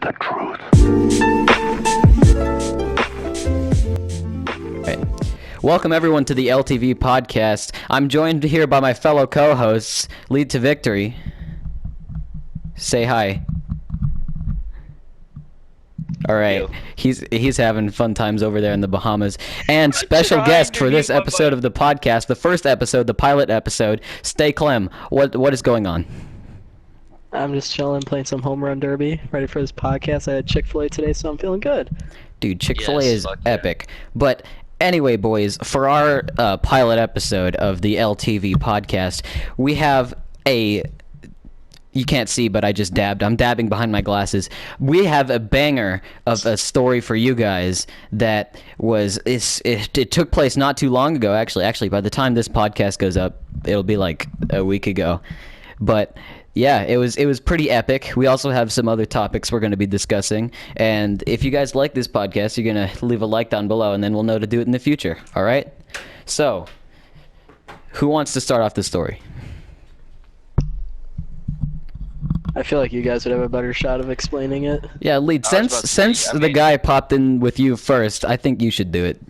the truth. Right. Welcome everyone to the LTV podcast. I'm joined here by my fellow co-hosts, Lead to Victory. Say hi. All right. Yo. He's having fun times over there in the Bahamas. And special guest for this episode of the podcast, the first episode, the pilot episode, Stayclem. What is going on? I'm just chilling, playing some home run derby, ready for this podcast. I had Chick-fil-A today, so I'm feeling good. Dude, Chick-fil-A Yes, is fuck yeah. epic. But anyway, boys, for our pilot episode of the LTV podcast, we have a... You can't see, but I just dabbed. I'm dabbing behind my glasses. We have a banger of a story for you guys that it took place not too long ago, actually. Actually, by the time this podcast goes up, it'll be like a week ago. But... yeah, it was pretty epic. We also have some other topics we're going to be discussing. And if you guys like this podcast, you're going to leave a like down below, and then we'll know to do it in the future. All right? So, who wants to start off the story? I feel like you guys would have a better shot of explaining it. Yeah, Lead, I was about to say, since I the mean- guy popped in with you first, I think you should do it.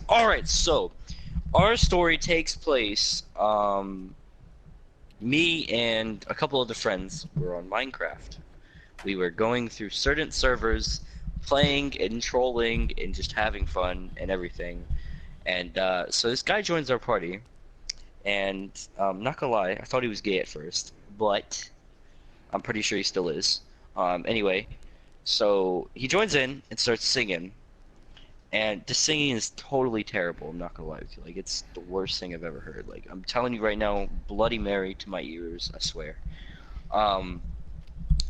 Alright, so our story takes place, me and a couple other friends were on Minecraft. We were going through certain servers, playing and trolling and just having fun and everything. And so this guy joins our party, and not gonna lie, I thought he was gay at first, but I'm pretty sure he still is. Anyway, so he joins in and starts singing. And the singing is totally terrible, I'm not gonna lie with you. Like, it's the worst thing I've ever heard. Like, I'm telling you right now, Bloody Mary to my ears, I swear.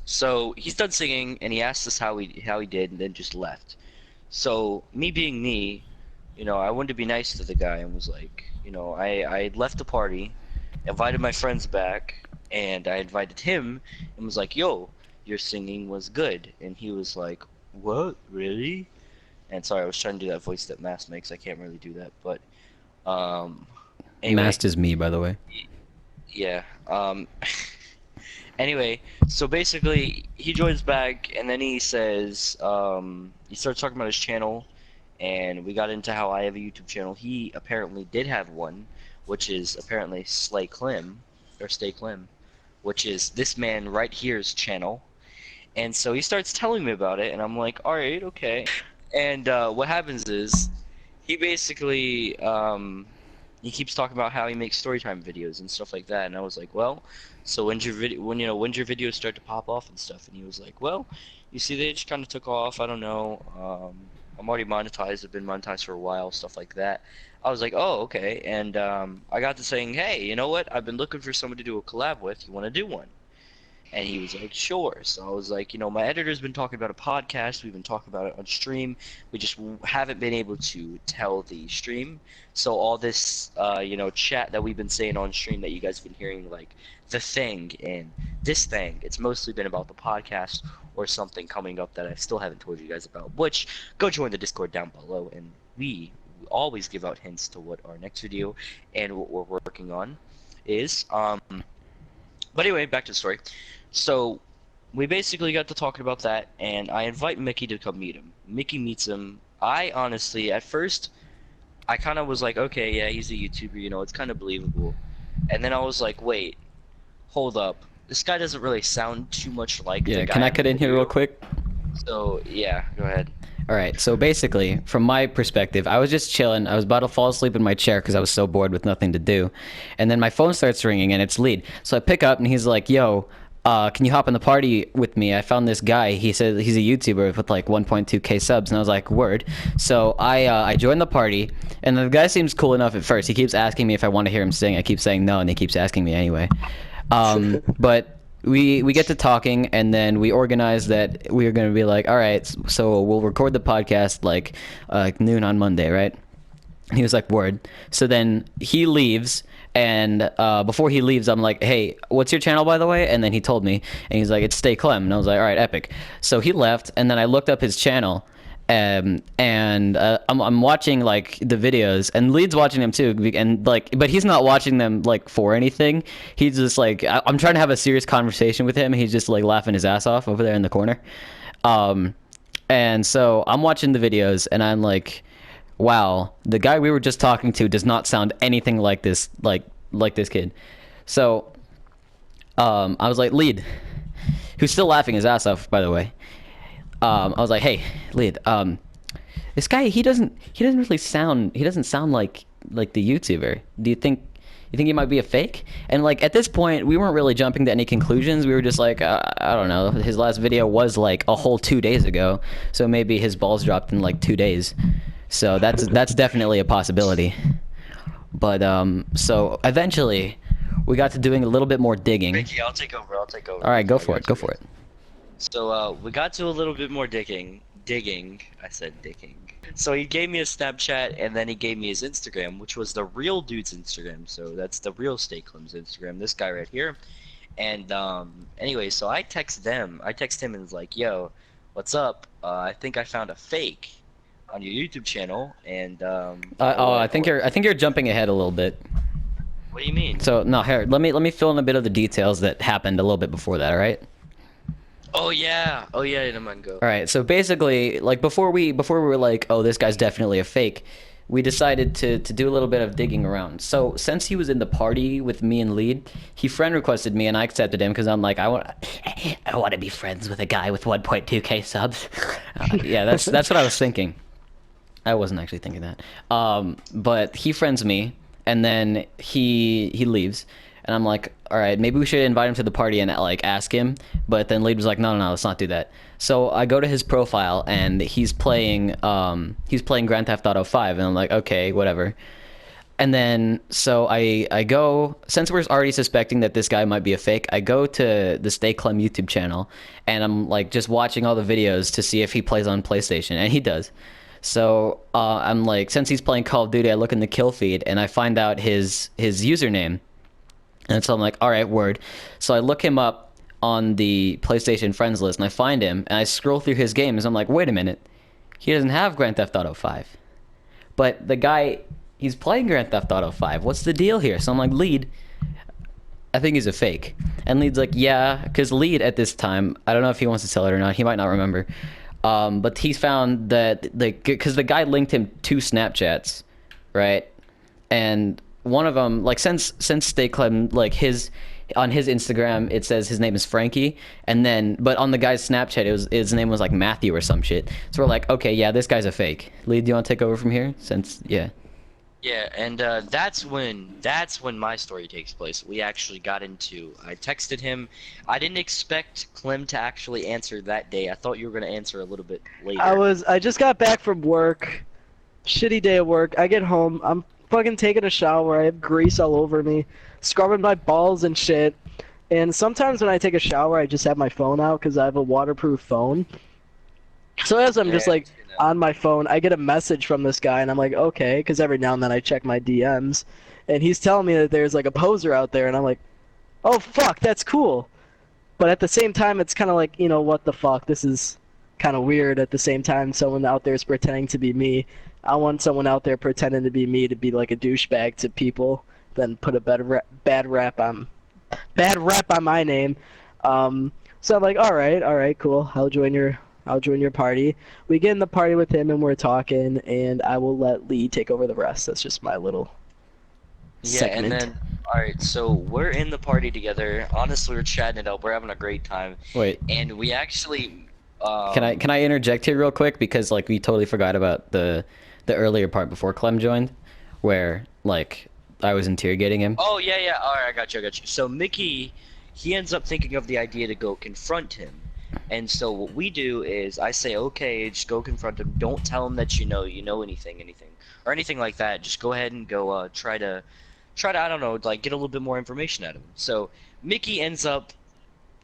So he's done singing, and he asked us how he did, and then just left. So, me being me, you know, I wanted to be nice to the guy, and was like, you know, I left the party, invited my friends back, and I invited him, and was like, yo, your singing was good. And he was like, what, really? And sorry, I was trying to do that voice that Mast makes. I can't really do that, but anyway. Mast is me, by the way. Yeah. Anyway, so basically, he joins back, and then he says, he starts talking about his channel, and we got into how I have a YouTube channel. He apparently did have one, which is apparently Stayclem, which is this man right here's channel. And so he starts telling me about it, and I'm like, alright, okay. And what happens is, he basically, he keeps talking about how he makes storytime videos and stuff like that, and I was like, well, so when's your videos start to pop off and stuff? And he was like, well, you see, they just kind of took off. I don't know. I'm already monetized. I've been monetized for a while, stuff like that. I was like, oh, okay. And I got to saying, hey, you know what? I've been looking for someone to do a collab with. You want to do one? And he was like, sure. So I was like, you know, my editor's been talking about a podcast. We've been talking about it on stream. We just haven't been able to tell the stream. So all this, you know, chat that we've been saying on stream that you guys have been hearing, like the thing and this thing, it's mostly been about the podcast or something coming up that I still haven't told you guys about. Which, go join the Discord down below, and we always give out hints to what our next video and what we're working on is. But anyway, back to the story. So, we basically got to talking about that, and I invite Mickey to come meet him. Mickey meets him. I honestly, at first, I kind of was like, okay, yeah, he's a YouTuber, you know, it's kind of believable. And then I was like, wait, hold up. This guy doesn't really sound too much like the Yeah, guy can I on cut the in here video. real quick? So, yeah, go ahead. All right, so basically, from my perspective, I was just chilling. I was about to fall asleep in my chair because I was so bored with nothing to do. And then my phone starts ringing, and it's Lead. So I pick up, and he's like, yo, can you hop in the party with me? I found this guy. He said he's a YouTuber with like 1.2k subs, and I was like, word. So I joined the party, and the guy seems cool enough at first. He keeps asking me if I want to hear him sing. I keep saying no, and he keeps asking me anyway. But we get to talking, and then we organize that we are going to be like, all right, so we'll record the podcast like noon on Monday, right? And he was like, word. So then he leaves, and before he leaves, I'm like, hey, what's your channel, by the way? And then he told me, and he's like, it's Stayclem. And I was like, all right, epic. So he left, and then I looked up his channel, and I'm watching like the videos, and Lead's watching them too, and like, but he's not watching them like for anything. He's just like, I'm trying to have a serious conversation with him, and he's just like laughing his ass off over there in the corner. And so I'm watching the videos, and I'm like, wow, the guy we were just talking to does not sound anything like this, like this kid. So I was like, Lead, who's still laughing his ass off, by the way. I was like, hey, Lead, this guy, he doesn't really sound, he doesn't sound like the YouTuber. Do you think he might be a fake? And like at this point, we weren't really jumping to any conclusions. We were just like, I don't know. His last video was like a whole 2 days ago, so maybe his balls dropped in like 2 days. So that's definitely a possibility. But so eventually, we got to doing a little bit more digging. Mickey, I'll take over. I'll take over. All right, go for it. Go for it. So we got to a little bit more digging. I said digging. So he gave me a Snapchat, and then he gave me his Instagram, which was the real dude's Instagram. So that's the real Stayclem's Instagram. This guy right here. And anyway, so I text him and was like, "Yo, what's up? I think I found a fake on your YouTube channel." And I think you're jumping ahead a little bit. What do you mean? So no, here, let me fill in a bit of the details that happened a little bit before that. All right. Oh yeah, no man, go. All right. So basically, like before we were like, oh, this guy's definitely a fake, we decided to do a little bit of digging around. So since he was in the party with me and Lead, he friend requested me, and I accepted him because I'm like, I want to be friends with a guy with 1.2K subs. Yeah, that's what I was thinking. I wasn't actually thinking that. But he friends me, and then he leaves, and I'm like, all right, maybe we should invite him to the party and like ask him. But then Lead was like, no, let's not do that. So I go to his profile, and he's playing Grand Theft Auto 5, and I'm like, okay, whatever. And then so I go, since we're already suspecting that this guy might be a fake, I go to the Stayclem YouTube channel, and I'm like just watching all the videos to see if he plays on PlayStation, and he does. So I'm like, since he's playing Call of Duty, I look in the kill feed, and I find out his username. And so I'm like, all right, word. So I look him up on the PlayStation friends list, and I find him, and I scroll through his games. I'm like, wait a minute, he doesn't have Grand Theft Auto 5. But the guy, he's playing Grand Theft Auto 5. What's the deal here? So I'm like, Lead, I think he's a fake. And Lead's like, yeah, because Lead at this time, I don't know if he wants to tell it or not. He might not remember. But he found that, like, because the guy linked him 2 Snapchats, right? And one of them, like, since Stayclem, like, on his Instagram, it says his name is Frankie, and then, but on the guy's Snapchat, his name was like Matthew or some shit. So we're like, okay, yeah, this guy's a fake. Lee, do you want to take over from here? Yeah, and that's when my story takes place. We actually got into. I texted him. I didn't expect Clem to actually answer that day. I thought you were gonna answer a little bit later. I just got back from work. Shitty day at work. I get home. I'm fucking taking a shower. I have grease all over me, scrubbing my balls and shit. And sometimes when I take a shower, I just have my phone out because I have a waterproof phone. So as I'm just like on my phone, I get a message from this guy, and I'm like, okay, because every now and then I check my DMs, and he's telling me that there's like a poser out there, and I'm like, oh fuck, that's cool. But at the same time, it's kind of like, you know, what the fuck, this is kind of weird. At the same time, someone out there is pretending to be me. I want someone out there pretending to be me to be like a douchebag to people, then put a bad rap on my name. So I'm like, all right, cool. I'll join your party. We get in the party with him, and we're talking, and I will let Lee take over the rest. That's just my little segment. And then, alright, so we're in the party together. Honestly, we're chatting it up. We're having a great time. Wait. And we actually... Can I interject here real quick? Because, like, we totally forgot about the earlier part before Clem joined, where, like, I was interrogating him. Oh, yeah. Alright, I got you. So Mickey, he ends up thinking of the idea to go confront him. And so what we do is I say, okay, just go confront him. Don't tell him that you know anything, or anything like that. Just go ahead and go try to I don't know, like get a little bit more information out of him. So Mickey ends up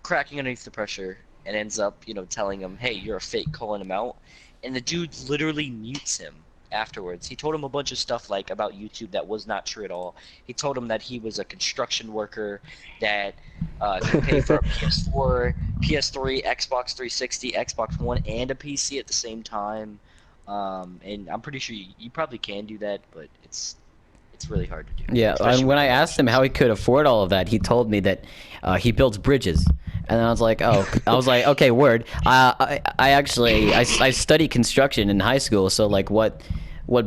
cracking underneath the pressure and ends up, you know, telling him, hey, you're a fake, calling him out. And the dude literally mutes him afterwards. He told him a bunch of stuff like about YouTube that was not true at all. He told him that he was a construction worker, that could pay for a PS4, PS3, Xbox 360, Xbox One, and a PC at the same time. And I'm pretty sure you probably can do that, but it's really hard to do. Yeah, when I asked him how he could afford all of that, he told me that he builds bridges. And then I was like, oh, I was like, okay, word. I actually I studied construction in high school, so like what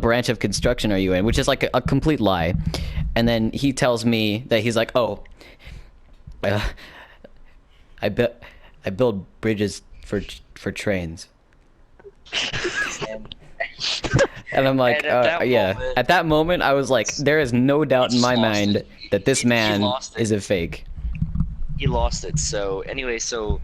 branch of construction are you in? Which is like a complete lie. And then he tells me that he's like, oh, uh, I build bridges for trains. And, And I'm like, and at that yeah. moment, At that moment, I was like, there is no doubt in just my lost mind it. that this He man lost it. is a fake. He lost it. So anyway, so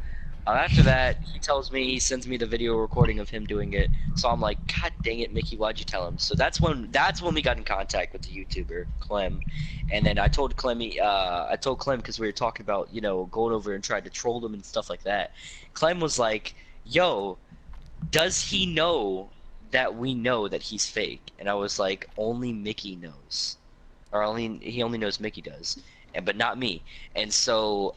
after that, he tells me, he sends me the video recording of him doing it. So I'm like, God dang it, Mickey, why'd you tell him? So that's when we got in contact with the YouTuber Clem, and then I told Clem because we were talking about going over and trying to troll him and stuff like that. Clem was like, Yo, does he know that we know that he's fake? And I was like, only Mickey knows, or he only knows Mickey does, but not me. And so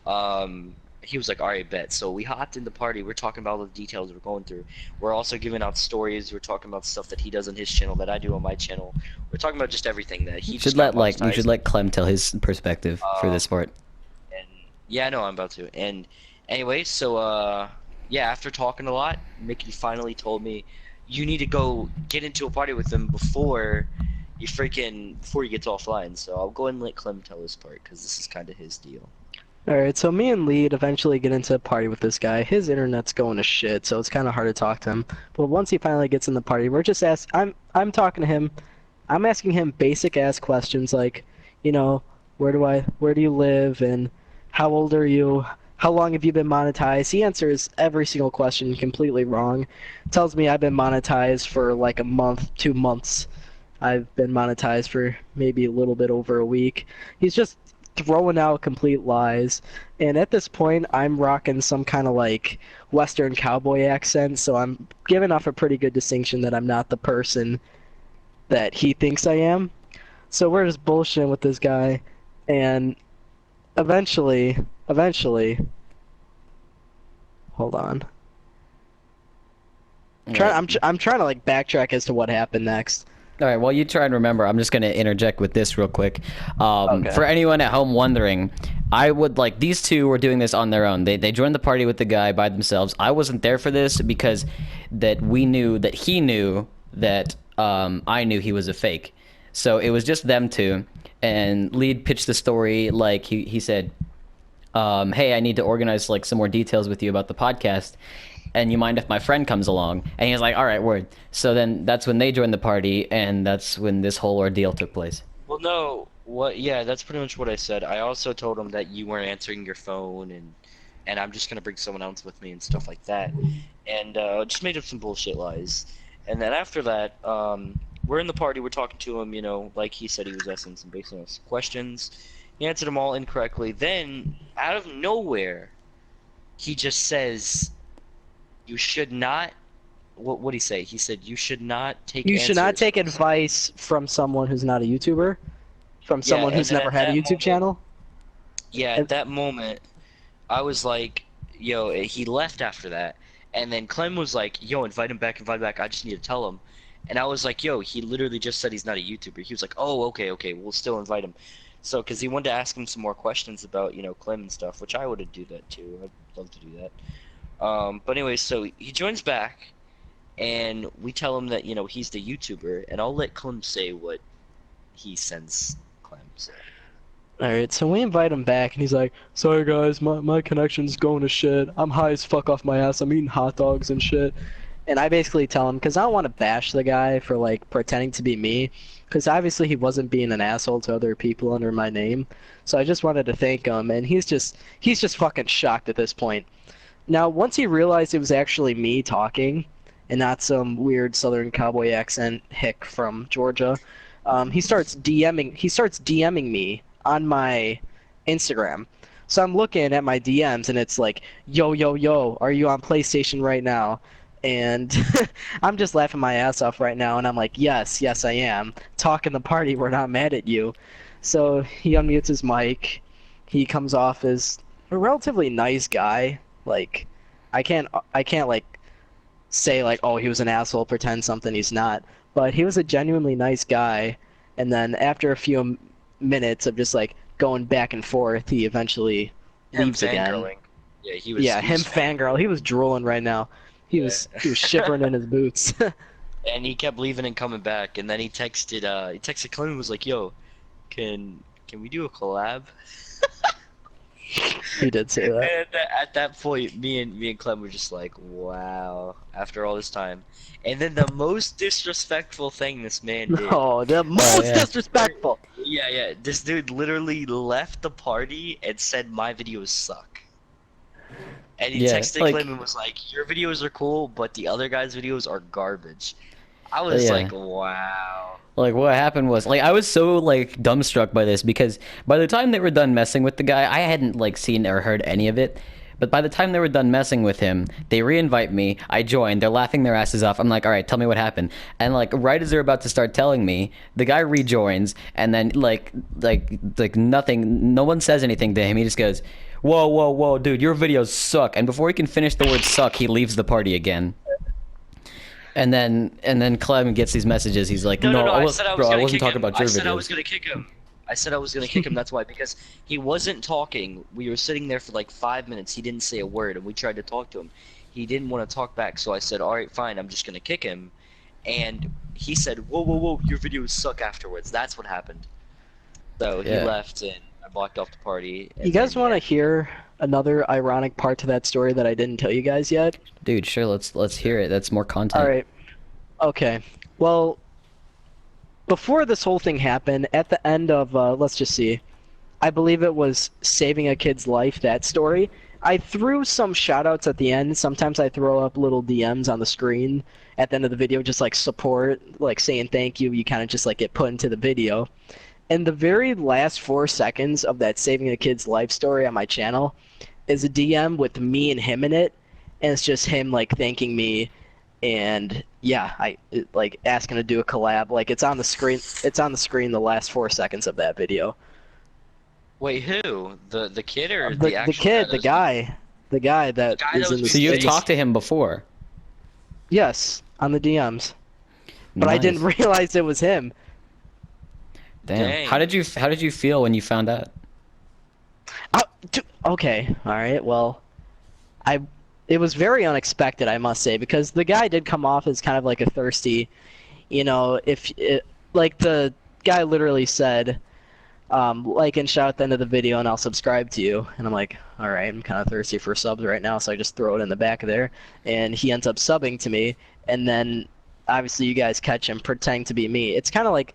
he was like, all right, bet. So we hopped in the party. We're talking about all the details we're going through. We're also giving out stories. We're talking about stuff that he does on his channel that I do on my channel. We're talking about just everything that he You just should got you should monetized. let Clem tell his perspective for this part. And yeah, I know I'm about to. And anyway, so yeah, after talking a lot, Mickey finally told me, you need to go get into a party with him before he gets offline. So I'll go ahead and let Clem tell his part because this is kind of his deal. Alright, so me and Lead eventually get into a party with this guy. His internet's going to shit, so it's kind of hard to talk to him. But once he finally gets in the party, we're just I'm talking to him. I'm asking him basic ass questions like, where do you live and how old are you? How long have you been monetized? He answers every single question completely wrong. Tells me I've been monetized for like a month, 2 months. I've been monetized for maybe a little bit over a week. He's just throwing out complete lies. And at this point, I'm rocking some kind of like Western cowboy accent, so I'm giving off a pretty good distinction that I'm not the person that he thinks I am. So we're just bullshitting with this guy, and eventually, hold on. I'm trying to like backtrack as to what happened next. All right, while you try and remember, I'm just going to interject with this real quick. Okay. For anyone at home wondering, I would like these two were doing this on their own. They joined the party with the guy by themselves. I wasn't there for this because he knew that I knew he was a fake. So it was just them two. And Lead pitched the story like he said, hey, I need to organize like some more details with you about the podcast. And you mind if my friend comes along? And he was like, all right, word. So then that's when they joined the party, and that's when this whole ordeal took place. Well, no, yeah, that's pretty much what I said. I also told him that you weren't answering your phone, and I'm just gonna bring someone else with me and stuff like that, and just made up some bullshit lies. And then after that, we're in the party, we're talking to him, like he said he was asking some basic questions. He answered them all incorrectly. Then, out of nowhere, he just says, "You should not." What'd he say? He said, "You should not take." You should not answers take from advice from someone who's not a YouTuber, from someone and who's then never at had a that YouTube moment- channel. Yeah, And- at that moment, I was like, "Yo," he left after that, and then Clem was like, "Yo, invite him back, invite him back. I just need to tell him." And I was like, "Yo, he literally just said he's not a YouTuber." He was like, "Oh, okay, we'll still invite him." So, because he wanted to ask him some more questions about Clem and stuff, which I would do that too. I'd love to do that. But anyway, so he joins back, and we tell him that he's the YouTuber, and I'll let Clem say what he sends Clem. So. Alright, so we invite him back, and he's like, sorry guys, my connection's going to shit. I'm high as fuck off my ass. I'm eating hot dogs and shit. And I basically tell him, because I don't want to bash the guy for, like, pretending to be me, because obviously he wasn't being an asshole to other people under my name. So I just wanted to thank him, and he's just fucking shocked at this point. Now, once he realized it was actually me talking, and not some weird Southern cowboy accent hick from Georgia, he starts DMing me on my Instagram. So I'm looking at my DMs, and it's like, yo, are you on PlayStation right now? And I'm just laughing my ass off right now, and I'm like, yes, I am. Talk in the party, we're not mad at you. So he unmutes his mic. He comes off as a relatively nice guy. Like, I can't like say like, oh, he was an asshole, pretend something he's not. But he was a genuinely nice guy. And then after a few minutes of just like going back and forth, he eventually leaves again. Fangirling. Yeah, he was. Yeah, He him was fangirl. He was drooling right now. Yeah. He was shivering in his boots. And he kept leaving and coming back, and then he texted Clem and was like, "Yo, can we do a collab?" He did say that. And at that point, me and Clem were just like, "Wow!" After all this time, and then the most disrespectful thing this man did. No, the Oh most yeah, disrespectful. Yeah, yeah. This dude literally left the party and said my videos suck. And he yeah. texted Clem and was like, "Your videos are cool, but the other guy's videos are garbage." I was Yeah. like, "Wow." Like what happened was like I was so like dumbstruck by this because by the time they were done messing with the guy, I hadn't like seen or heard any of it. But by the time they were done messing with him, they re-invite me. I joined. They're laughing their asses off. I'm like, all right, tell me what happened. And like right as they're about to start telling me, the guy rejoins, and then like nothing. No one says anything to him. He just goes, "Whoa, whoa, whoa, dude, your videos suck." And before he can finish the word "suck," he leaves the party again. And then Clem gets these messages. He's like, No, no, "No, no. I said I was bro, I gonna wasn't kick talking him. about I your said I was videos." gonna kick him. I said I was gonna kick him. That's why, because he wasn't talking. We were sitting there for like 5 minutes. He didn't say a word, and we tried to talk to him. He didn't want to talk back, so I said, "All right, fine. I'm just gonna kick him." And he said, "Whoa, whoa, whoa! Your videos suck." Afterwards, that's what happened. So he Yeah, left, and I blocked off the party, You and guys then want yeah. to hear another ironic part to that story that I didn't tell you guys yet? dude, sure. Let's hear it. That's more All content. right. Okay. Well, before this whole thing happened, at the end of let's just see, I believe it was saving a kid's life. That story. I threw some shoutouts at the end. Sometimes I throw up little DMs on the screen at the end of the video, just like support, like saying thank you. You kind of just like get put into the video. And the very last 4 seconds of that saving a kid's life story on my channel is a DM with me and him in it, and it's just him like thanking me, and yeah, like asking to do a collab. Like it's on the screen. It's on the screen. The last 4 seconds of that video. Wait, who? The kid or The the the actual guy kid, that was the guy the that guy that is was in the So being you've fake? space. talked to him before. Yes, on the DMs, but I didn't Nice. realize it was him. Damn. Dang. How did you feel when you found out? Okay, all right. Well, I it was very unexpected, I must say, because the guy did come off as kind of like a thirsty, if it, like the guy literally said, like and shout at the end of the video, and I'll subscribe to you. And I'm like, all right, I'm kind of thirsty for subs right now, so I just throw it in the back of there, and he ends up subbing to me, and then obviously you guys catch him pretending to be me. It's kind of like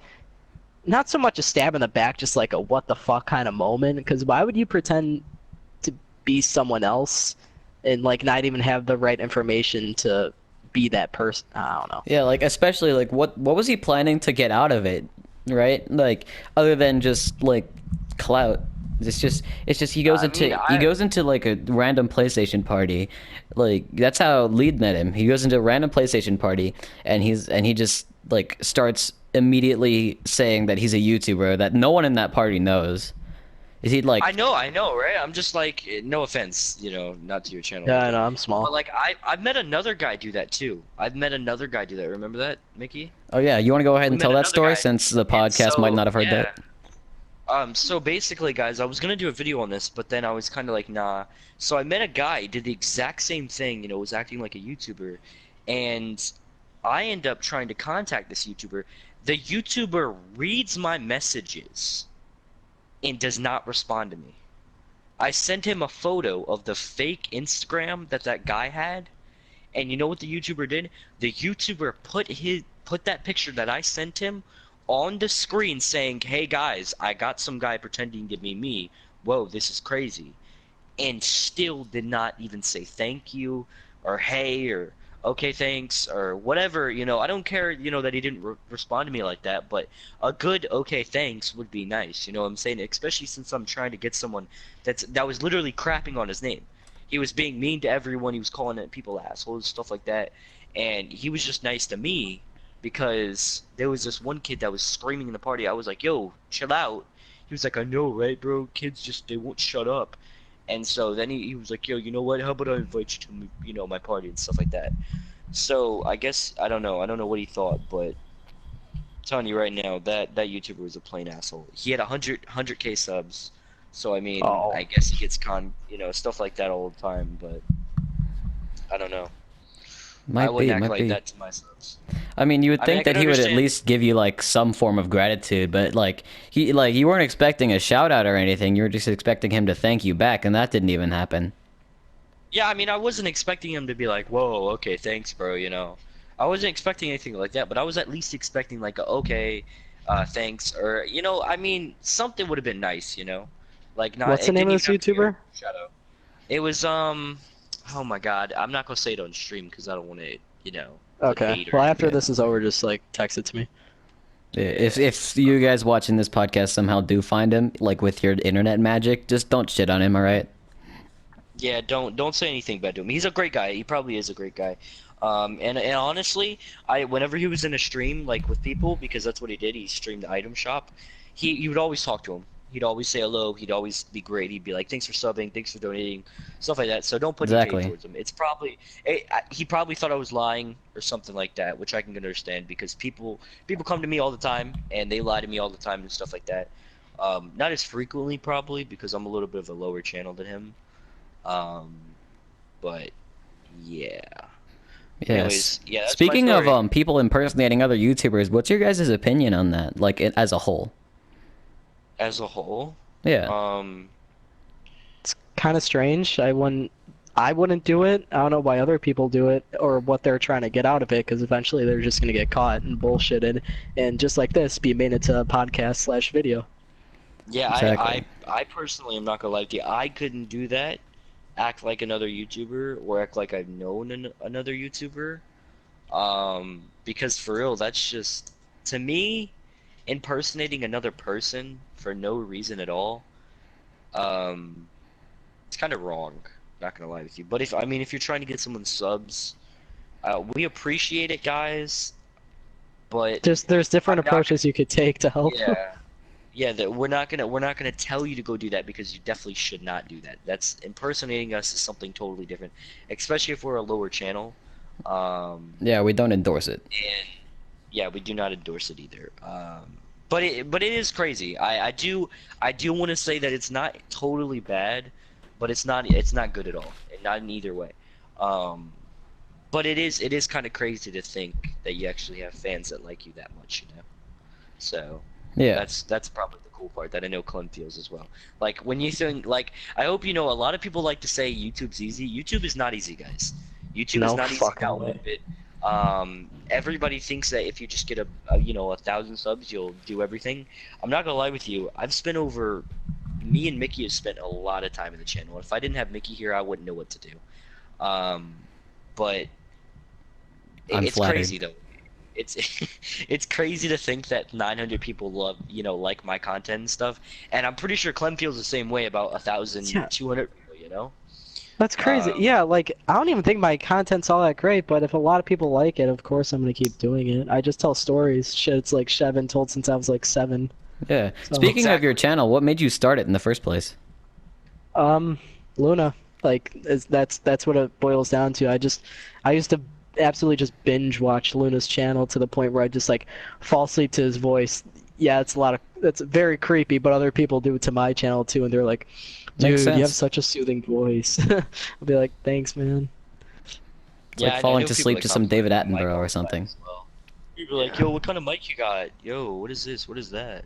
not so much a stab in the back, just like a what the fuck kind of moment. Because why would you pretend to be someone else and like not even have the right information to be that person? I don't know. Yeah, like especially like what was he planning to get out of it, right? Like other than just like clout. It's just I mean, he I goes into like a random PlayStation party. Like that's how Lead met him. He goes into a random PlayStation party and he just like starts immediately saying that he's a YouTuber that no one in that party knows. Is he like I know, right? I'm just like, no offense, not to your channel or Yeah, I anything, know. I'm but small. like I've met another guy do that too. I've met another guy do that. Remember that, Mickey? Oh yeah, you want to go ahead We and met tell that another story guy, since the and podcast might so not have heard yeah. that? So basically, guys, I was gonna do a video on this, but then I was kind of like, nah. So I met a guy, did the exact same thing, was acting like a YouTuber, and I end up trying to contact this YouTuber. The YouTuber reads my messages and does not respond to me. I sent him a photo of the fake Instagram that guy had, and you know what the YouTuber did? The YouTuber put that picture that I sent him on the screen saying, "Hey guys, I got some guy pretending to be me. Whoa, this is crazy." And still did not even say thank you or hey or okay thanks or whatever. I don't care, that he didn't respond to me like that, but a good okay thanks would be nice. You know what I'm saying? Especially since I'm trying to get someone that was literally crapping on his name. He was being mean to everyone. He was calling people assholes, stuff like that. And he was just nice to me because there was this one kid that was screaming in the party. I was like, "Yo, chill out." He was like, "I know, right, bro? Kids just they won't shut up." And so then he was like, "Yo, you know what? How about I invite you to my party and stuff like that." So I guess I don't know what he thought, but I'm telling you right now that YouTuber was a plain asshole. He had 100K subs, So I mean, Oh. I guess he gets stuff like that all the time. But I don't know. I Might wouldn't be, act might like be. that to my subs. I mean, you would I mean, I think that can he would at understand. least give you like some form of gratitude, but like you weren't expecting a shout out or anything. You were just expecting him to thank you back, and that didn't even happen. Yeah, I mean, I wasn't expecting him to be like, "Whoa, okay, thanks, bro." I wasn't expecting anything like that, but I was at least expecting like, "Okay, thanks," or I mean, something would have been nice. Like not. What's the It name didn't of even this have to be a YouTuber? shout out. It was oh my God, I'm not gonna say it on stream because I don't want to, put Okay. hate or Well, anything. after Yeah. this is over, just like text it to me. Yeah. If you guys watching this podcast somehow do find him, like with your internet magic, just don't shit on him, all right? Yeah, don't say anything bad to him. He's a great guy. He probably is a great guy. And honestly, whenever he was in a stream like with people, because that's what he did, he streamed the item shop. He would always talk to him. He'd always say hello. He'd always be great. He'd be like, "Thanks for subbing. Thanks for donating," stuff like that. So don't put any hate Exactly. towards him. It's probably he probably thought I was lying or something like that, which I can understand because people come to me all the time and they lie to me all the time and stuff like that. Not as frequently probably because I'm a little bit of a lower channel than him. Um, but yeah. But Yes. anyways, yeah, that's my Speaking of story. people impersonating other YouTubers, what's your guys' opinion on that? Like as a whole? As a whole, Yeah. um, It's kind of strange. I wouldn't do it. I don't know why other people do it or what they're trying to get out of it, because eventually they're just gonna get caught and bullshitted, and just like this, be made into a podcast/video. yeah, Exactly. I personally am not gonna lie to you. I couldn't do that. Act like another YouTuber or act like I've known another YouTuber. Because for real, that's just to me impersonating another person for no reason at all. Um, it's kind of wrong. Not gonna lie with you. But if you're trying to get someone subs, we appreciate it, guys. But There's different I'm not gonna. approaches you could take to help. Yeah, yeah. That we're not gonna tell you to go do that because you definitely should not do that. That's impersonating us is something totally different, especially if we're a lower channel. Yeah, we don't endorse it. And yeah, we do not endorse it either. But it is crazy. I do want to say that it's not totally bad, but it's not good at all, and not in either way. Um, but it is kind of crazy to think that you actually have fans that like you that much. So Yeah. that's probably the cool part that I know Clem feels as well. Like when you think like I hope you know a lot of people like to say YouTube's easy. YouTube is not easy, guys. YouTube is No not easy to fucking way. download it. Everybody thinks that if you just get 1,000 subs, you'll do everything. I'm not gonna lie with you. Me and Mickey have spent a lot of time in the channel. If I didn't have Mickey here, I wouldn't know what to do. Um, but I'm it's flattered. crazy though. It's it's crazy to think that 900 people like my content and stuff, and I'm pretty sure Clem feels the same way about Yeah, 1,200 people. that's crazy. Um, Yeah, like I don't even think my content's all that great, but if a lot of people like it, of course I'm gonna keep doing it. I just tell stories. Shit's like Shevin told since I was like 7. Yeah. So, Speaking of your exactly. channel, what made you start it in the first place? um, Luna, that's what it boils down to. I used to absolutely just binge watch Luna's channel to the point where I just like fall asleep to his voice. Yeah, that's very creepy, but other people do it to my channel too, and they're like, Makes "Dude, you have sense. such a soothing voice." I'll be like, "Thanks, man." It's like Yeah, and I falling know to people sleep that to some compliment David my mic Attenborough all or the time something. as well. People are like, Yeah. "Yo, what kind of mic you got? Yo, what is this? What is that?"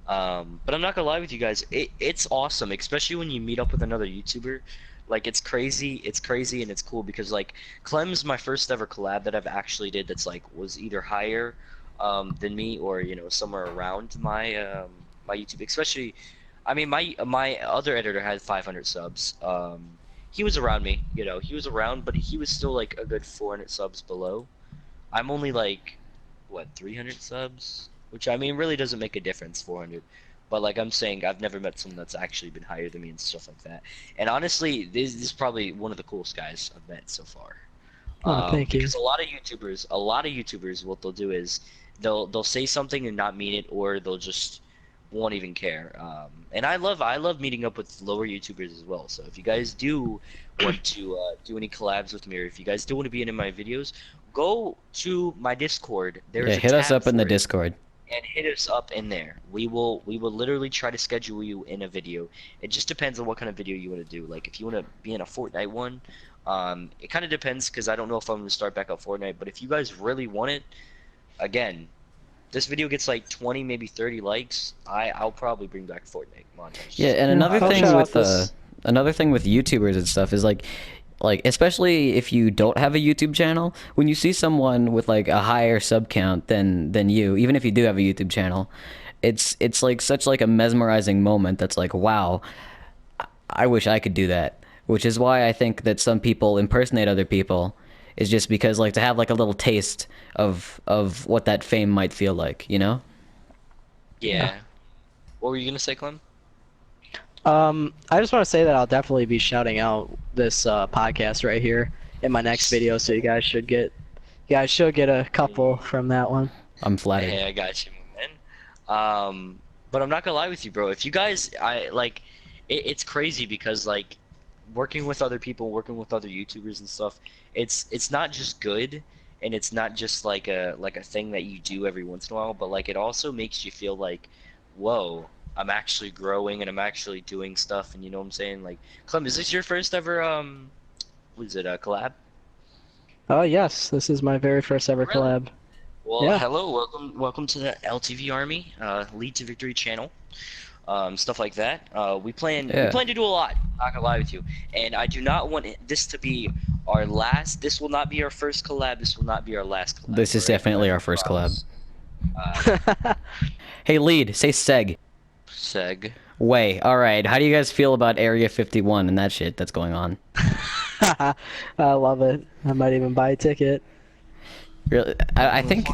But I'm not gonna lie with you guys. It's awesome, especially when you meet up with another YouTuber. Like it's crazy and it's cool because like Clem's my first ever collab that I've actually did that's like was either higher than me or somewhere around my YouTube. Especially, I mean my other editor had 500 subs. He was around me, he was around, but he was still like a good 400 subs below. I'm only like what 300 subs, which I mean really doesn't make a difference 400. But like I'm saying, I've never met someone that's actually been higher than me and stuff like that. And honestly, this is probably one of the coolest guys I've met so far. Oh, thank you. Because a lot of YouTubers, what they'll do is they'll say something and not mean it, or they'll just won't even care. And I love meeting up with lower YouTubers as well. So if you guys do want to do any collabs with me, or if you guys do want to be in my videos, go to my Discord. There Yeah, is a hit us tab up in the for it. Discord. and hit us up in there. We will literally try to schedule you in a video. It just depends on what kind of video you want to do. Like if you want to be in a Fortnite one, it kind of depends because I don't know if I'm gonna start back up Fortnite. But if you guys really want it, again, this video gets like 20, maybe 30 likes. I'll probably bring back Fortnite montage. Yeah, and Yeah, I'll shout out this. another thing with YouTubers and stuff is like especially if you don't have a YouTube channel, when you see someone with like a higher sub count than you, even if you do have a YouTube channel, it's like such like a mesmerizing moment that's like, wow, I wish I could do that. Which is why I think that some people impersonate other people, is just because like to have like a little taste of what that fame might feel like, you know? Yeah. What were you gonna say, Clem? I just want to say that I'll definitely be shouting out this podcast right here in my next video, so you guys should get a couple from that one. I'm flattered. Hey, I got you, man. But I'm not gonna lie with you, bro. If you guys, I like, it's crazy because like, working with other people, working with other YouTubers and stuff, it's not just good, and it's not just like a thing that you do every once in a while, but like it also makes you feel like, whoa, I'm actually growing and I'm actually doing stuff, and you know what I'm saying? Like, Clem, is this your first ever what is it, collab? Oh yes, this is my very first ever Really? collab. Well, Yeah. hello, welcome to the LTV Army, Lead to Victory channel, stuff like that. We plan Yeah. to do a lot. Not gonna lie with you, and I do not want this to be our last. This will not be our first collab. This will not be our last collab. This is alright? definitely our first collab. Uh, Hey, lead, say Seg. Seg. Way. All right. How do you guys feel about Area 51 and that shit that's going on? I love it. I might even buy a ticket. Really, I think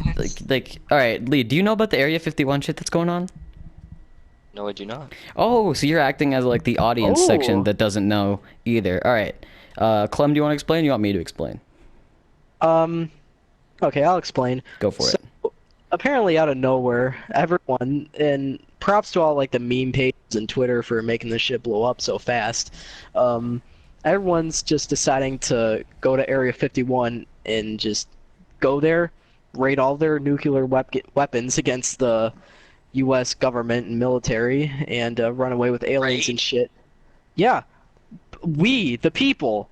like all right, lead. Do you know about the Area 51 shit that's going on? No, I do not. Oh, so you're acting as like the audience section Oh. that doesn't know either. All right. Clem, do you want to explain? You want me to explain? Okay, I'll explain. Go for it. Apparently, out of nowhere, everyone, and props to all like the meme pages and Twitter for making this shit blow up so fast. Everyone's just deciding to go to Area 51 and just go there, raid all their nuclear weapons against the U.S. government and military, and run away with aliens Raid? and shit. Yeah, we, the people,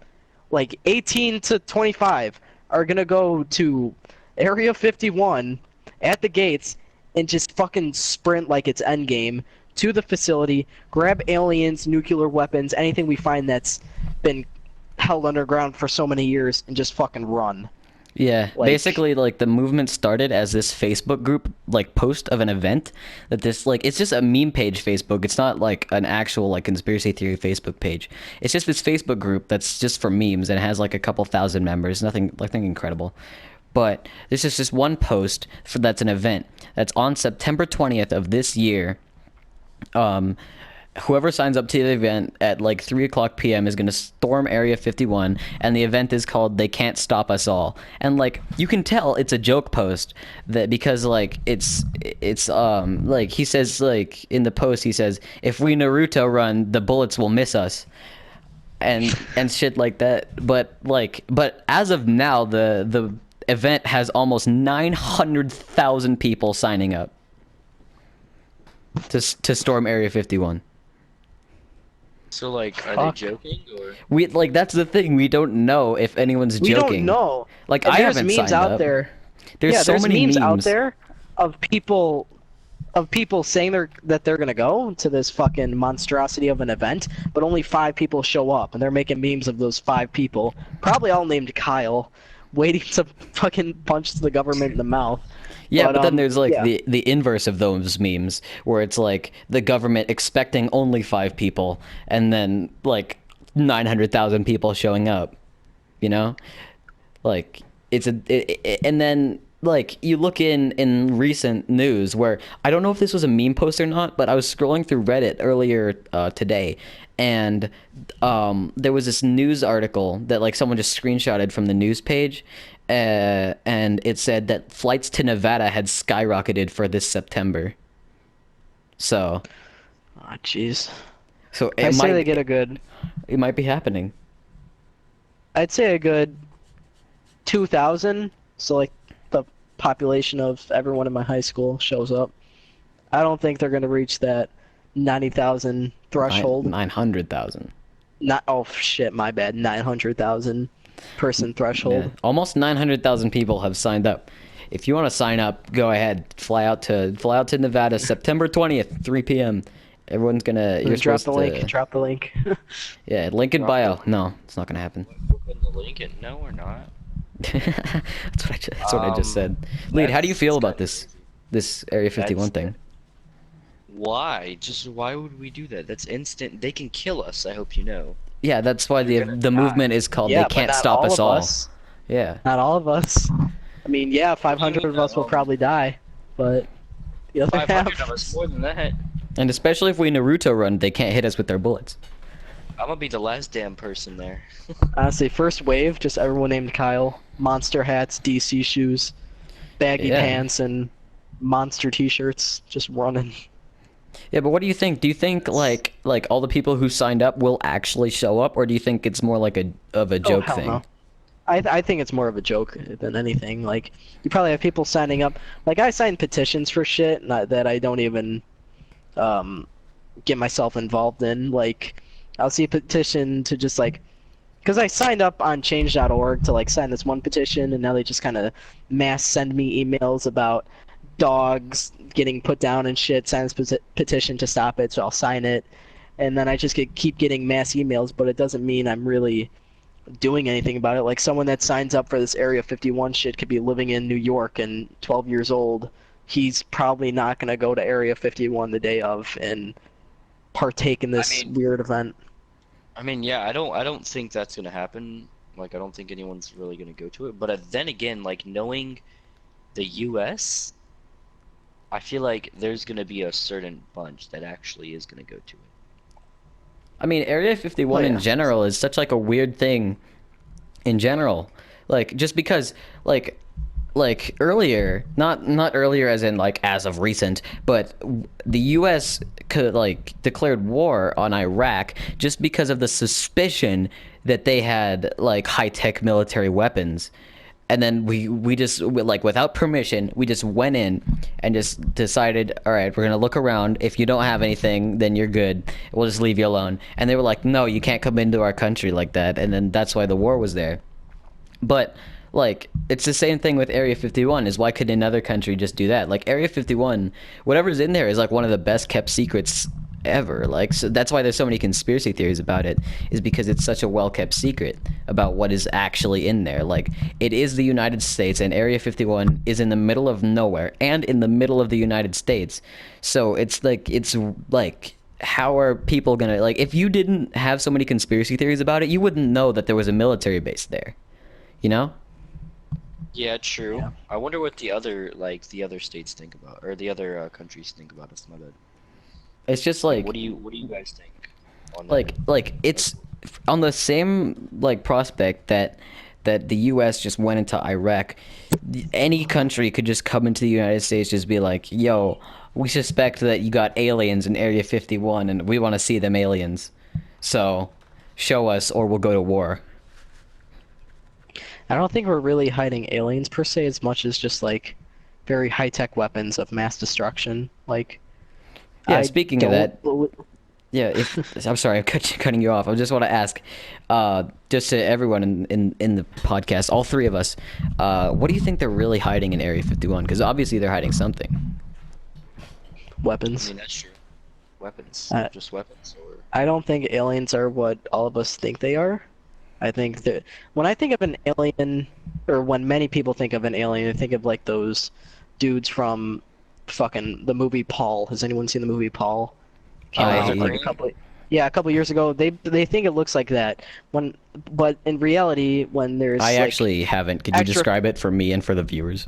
like 18 to 25, are gonna go to Area 51 at the gates and just fucking sprint like it's Endgame to the facility, grab aliens, nuclear weapons, anything we find that's been held underground for so many years, and just fucking run. Yeah, Like- basically like the movement started as this Facebook group like post of an event that this like it's just a meme page Facebook. It's not like an actual like conspiracy theory Facebook page. It's just this Facebook group that's just for memes and it has like a couple thousand members. Nothing incredible. But this is just one post that's an event that's on September 20th of this year. Whoever signs up to the event at like 3:00 p.m. is going to storm Area 51, and the event is called "They Can't Stop Us All." And like you can tell, it's a joke post that because like it's like he says like in the post he says if we Naruto run, the bullets will miss us, and shit like that. But as of now, the event has almost 900,000 people signing up to storm Area 51. So like, are Fuck. they joking or? We like that's the thing. We don't know if anyone's We joking. don't know. Like And I there's haven't memes signed out up. there. There's Yeah, so there's many memes out there of people saying that they're gonna go to this fucking monstrosity of an event, but only 5 people show up, and they're making memes of those 5 people, probably all named Kyle, waiting to fucking punch the government in the mouth. Yeah, but then there's like yeah. the inverse of those memes where it's like the government expecting only 5 people and then like 900,000 people showing up. You know? Like and then like you look in recent news where I don't know if this was a meme post or not, but I was scrolling through Reddit earlier today, and there was this news article that like someone just screenshotted from the news page, and it said that flights to Nevada had skyrocketed for this September. So Oh, jeez. it I say might they get a good. it might be happening. I'd say a good 2,000. So like the population of everyone in my high school shows up. I don't think they're gonna reach that 90,000 threshold. 900,000. Not oh shit, my bad. 900,000 person threshold. Yeah. Almost 900,000 people have signed up. If you want to sign up, go ahead. Fly out to Nevada, September 20th, 3 p.m. Everyone's gonna. You're Drop supposed the link. to. Drop the link. Yeah, link in Drop bio. No, it's not gonna happen. We're putting the link in. No, we're not. That's what I just said. Lead, how do you feel about this Area 51 thing? Why? Just why would we do that? That's instant. They can kill us. I hope you know. Yeah, that's why You're the gonna the die. movement is called Yeah, They but Can't not Stop all Us of All. us. Yeah. Not all of us. I mean, yeah, 500 of us will probably die, but the other 500 half. of us, more than that. And especially if we Naruto run, they can't hit us with their bullets. I'm gonna be the last damn person there. Honestly, first wave, just everyone named Kyle. Monster hats, DC shoes, baggy Yeah. pants, and monster T-shirts, just running. Yeah, but what do you think? Do you think like all the people who signed up will actually show up, or do you think it's more like a joke hell thing? no. I think it's more of a joke than anything. Like, you probably have people signing up. Like, I sign petitions for shit that I don't even get myself involved in. Like, I'll see a petition to just like, because I signed up on change.org to like sign this one petition, and now they just kind of mass send me emails about dogs getting put down and shit. Sign this petition to stop it, so I'll sign it, and then I just keep getting mass emails, but it doesn't mean I'm really doing anything about it. Like, someone that signs up for this Area 51 shit could be living in New York and 12 years old. He's probably not going to go to Area 51 the day of and partake in this weird event. I mean, yeah, I don't think that's gonna happen. Like, I don't think anyone's really gonna go to it. But then again, like, knowing the U.S., I feel like there's gonna be a certain bunch that actually is gonna go to it. I mean, Area 51 Oh, yeah. in general is such like a weird thing in general. Like, just because like earlier, not earlier as in like as of recent, but the US could like declared war on Iraq just because of the suspicion that they had like high-tech military weapons. And then we just like without permission, we just went in and just decided, all right, we're gonna look around. If you don't have anything, then you're good. We'll just leave you alone. And they were like, no, you can't come into our country like that. And then that's why the war was there. But like it's the same thing with Area 51. Is why could another country just do that? Like Area 51, whatever's in there is like one of the best kept secrets ever. Like, so that's why there's so many conspiracy theories about it, is because it's such a well kept secret about what is actually in there. Like, it is the United States, and Area 51 is in the middle of nowhere and in the middle of the United States. So it's like how are people gonna, like, if you didn't have so many conspiracy theories about it, you wouldn't know that there was a military base there, you know? Yeah, true. Yeah. I wonder what the other states think about, or the other countries think about us. My bad. It's just like What do you guys think? On like it's on the same like prospect that the US just went into Iraq. Any country could just come into the United States, just be like, yo, we suspect that you got aliens in Area 51 and we want to see them aliens, so show us or we'll go to war. I don't think we're really hiding aliens per se, as much as just like very high-tech weapons of mass destruction. Like, Yeah, I speaking of don't that, bel- yeah, if I'm sorry, I'm cutting you off. I just want to ask, just to everyone in the podcast, all three of us, what do you think they're really hiding in Area 51? Because obviously they're hiding something. I weapons. mean, that's true. Weapons, just weapons, or I don't think aliens are what all of us think they are. I think that when I think of an alien, or when many people think of an alien, they think of like those dudes from fucking the movie Paul. Has anyone seen the movie Paul? Came I out hate like you. a couple years ago. They think it looks like that. But in reality, when there's I like, actually haven't. Could you extra- describe it for me and for the viewers?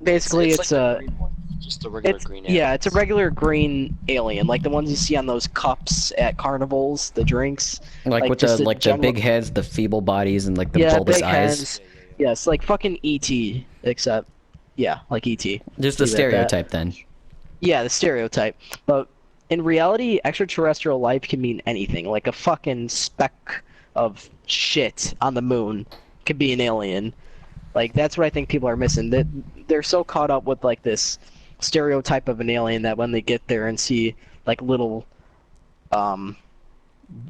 basically it's like a the green one, just a regular green alien. yeah, it's a regular green alien, like the ones you see on those cups at carnivals, the drinks. Like with just the a like general- the big heads, the feeble bodies, and like the Yeah, bulbous big eyes. heads. Yes, like fucking E.T. Except, yeah, like E.T. Just the Leave it at that. stereotype then. Yeah, the stereotype. But in reality, extraterrestrial life can mean anything. Like a fucking speck of shit on the moon could be an alien. Like that's what I think people are missing. That they're so caught up with like this stereotype of an alien that when they get there and see like little um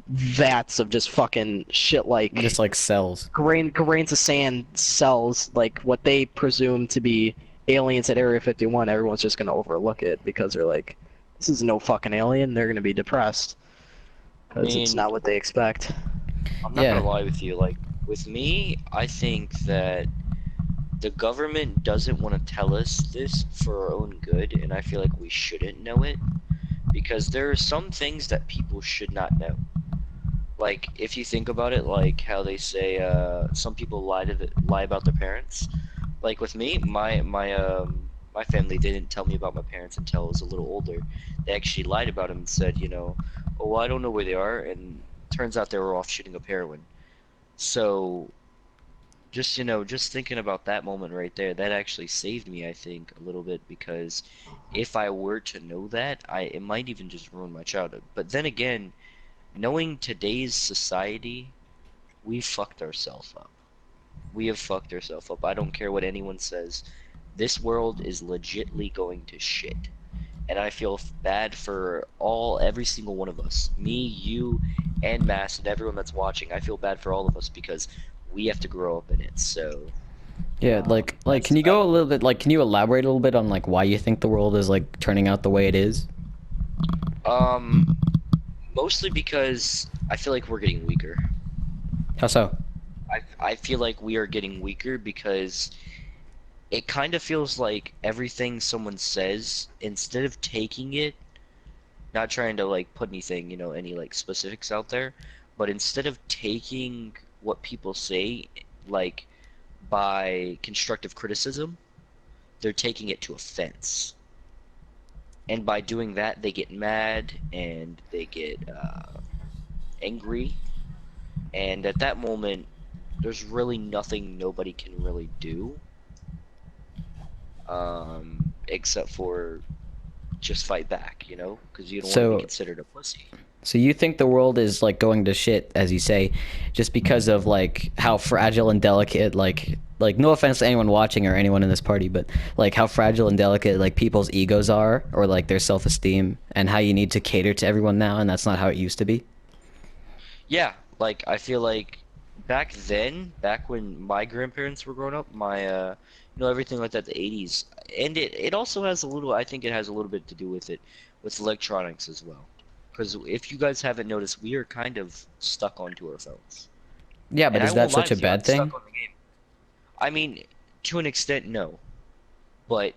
vats of just fucking shit Just like like cells. grains of sand cells, like what they presume to be aliens at Area 51, everyone's just gonna overlook it because they're like, this is no fucking alien. They're gonna be depressed I because it's mean, not what they expect. I'm not gonna Yeah. lie with you. Like with me, I think that the government doesn't want to tell us this for our own good, and I feel like we shouldn't know it because there are some things that people should not know. Like if you think about it, like how they say some people lie about their parents. Like with me, my family didn't tell me about my parents until I was a little older. They actually lied about them and said, oh, well, I don't know where they are, and turns out they were off shooting up heroin. So just thinking about that moment right there, that actually saved me, I think, a little bit because if I were to know that, it might even just ruin my childhood. But then again, knowing today's society, we fucked ourselves up. We have fucked ourselves up. I don't care what anyone says. This world is legitly going to shit. And I feel bad for every single one of us. Me, you, and Mass, and everyone that's watching. I feel bad for all of us because we have to grow up in it. So, Yeah, like that's can you go about a little bit like can you elaborate a little bit on like why you think the world is like turning out the way it is? it. Mostly because I feel like we're getting weaker. How so? I feel like we are getting weaker because it kind of feels like everything someone says, instead of taking it, not trying to like put anything, any like specifics out there, but instead of taking what people say like by constructive criticism, they're taking it to offense. And by doing that, they get mad and they get angry. And at that moment, there's really nothing nobody can really do, except for just fight back, because you don't want to be So considered a pussy. so you think the world is like going to shit, as you say, just because of like how fragile and delicate like no offense to anyone watching or anyone in this party, but like how fragile and delicate like people's egos are or like their self-esteem and how you need to cater to everyone now and that's not how it used to be? Yeah, like I feel like back then, back when my grandparents were growing up, my everything like that, the 80s, and it also has a little, I think it has a little bit to do with it, with electronics as well. Because if you guys haven't noticed, we are kind of stuck onto our phones. Yeah, And but I is that won't lie such a with you, I'm bad stuck thing? on the game. I mean, to an extent, no. But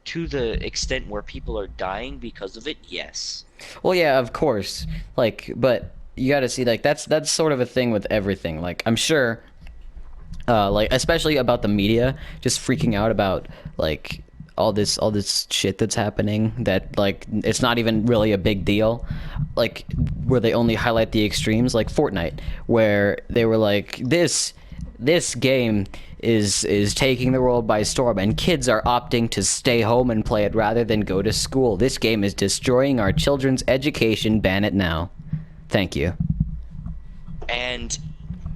to the extent where people are dying because of it, yes. Well, yeah, of course. Like, but you got to see like that's sort of a thing with everything. Like, I'm sure like especially about the media just freaking out about like all this shit that's happening that like it's not even really a big deal, like where they only highlight the extremes like Fortnite where they were like this game is taking the world by storm and kids are opting to stay home and play it rather than go to school. This game is destroying our children's education. Ban it now. Thank you. And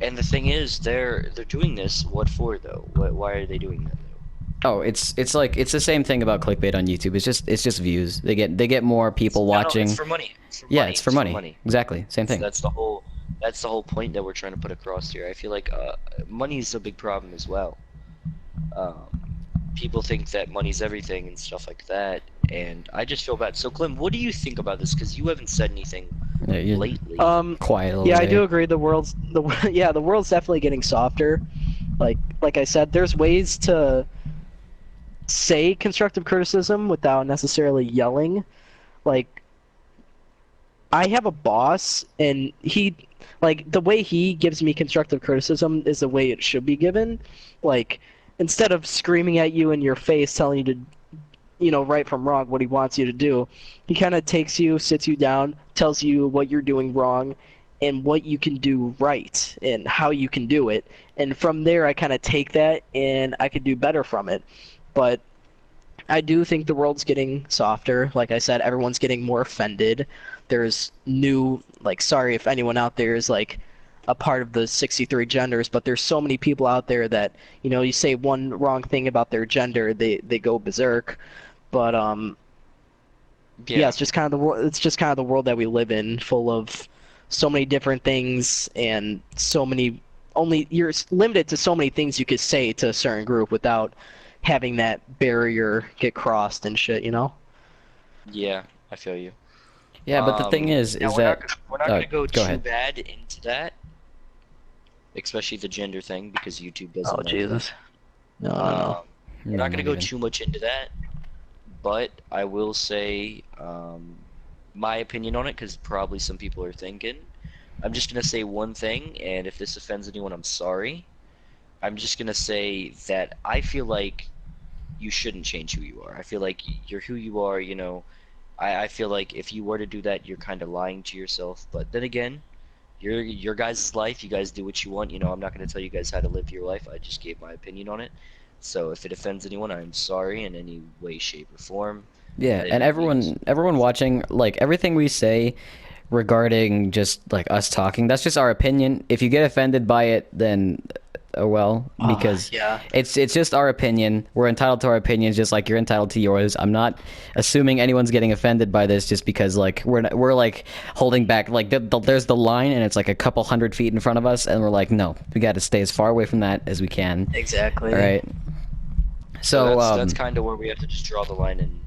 and the thing is, they're doing this. What for though? Why are they doing that though? Oh, it's like it's the same thing about clickbait on YouTube. It's just views. They get more people No, no, it's watching. for money. It's for Yeah, money. it's for It's for money. money. Exactly. Same So thing. that's the whole point that we're trying to put across here. I feel like money is a big problem as well. Um, People think that money's everything and stuff like that, and I just feel bad. So, Clem, what do you think about this? Because you haven't said anything Yeah, you're lately. quiet over Yeah, I do there. agree. The world's definitely getting softer. Like I said, there's ways to say constructive criticism without necessarily yelling. Like I have a boss, and the way he gives me constructive criticism is the way it should be given. Like, instead of screaming at you in your face, telling you to, right from wrong, what he wants you to do, he kind of takes you, sits you down, tells you what you're doing wrong, and what you can do right, and how you can do it. And from there, I kind of take that, and I could do better from it. But I do think the world's getting softer. Like I said, everyone's getting more offended. There's new, like, sorry if anyone out there is like a part of the 63 genders, but there's so many people out there that, you say one wrong thing about their gender, they go berserk. But yeah, Yeah. it's just kind of the world. It's just kind of the world that we live in, full of so many different things and so many. Only you're limited to so many things you could say to a certain group without having that barrier get crossed and shit. Yeah, I feel you. Yeah, but the thing Now is that we're not gonna go go too ahead. bad into that, especially the gender thing because YouTube doesn't Oh like that. Jesus! No, no, no. We're No, not gonna not go even. too much into that, but I will say my opinion on it because probably some people are thinking. I'm just gonna say one thing, and if this offends anyone, I'm sorry. I'm just gonna say that I feel like you shouldn't change who you are. I feel like you're who you are, you know. I feel like if you were to do that, you're kind of lying to yourself. But then again, your guys' life, you guys do what you want. You know, I'm not going to tell you guys how to live your life. I just gave my opinion on it. So if it offends anyone, I'm sorry in any way, shape, or form. Yeah, I and didn't mean everyone watching, like everything we say regarding just like us talking, that's just our opinion. If you get offended by it, then oh well, Oh because yeah. it's just our opinion. We're entitled to our opinions just like you're entitled to yours. I'm not assuming anyone's getting offended by this just because like we're like holding back like there's the line and it's like a couple 100 feet in front of us and we're like no, we got to stay as far away from that as we can. All Exactly. right. so. So That's kind of where we have to just draw the line and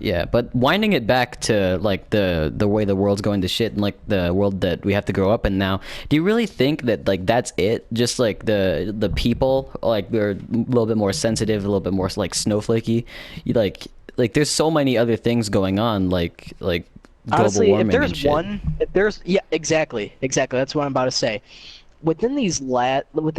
yeah, but winding it back to like the way the world's going to shit and like the world that we have to grow up in now, do you really think that like that's it? Just like the people like they're a little bit more sensitive, a little bit more like snowflakey. You like there's so many other things going on like global Honestly, if warming there's and shit. yeah, exactly. That's what I'm about to say. Within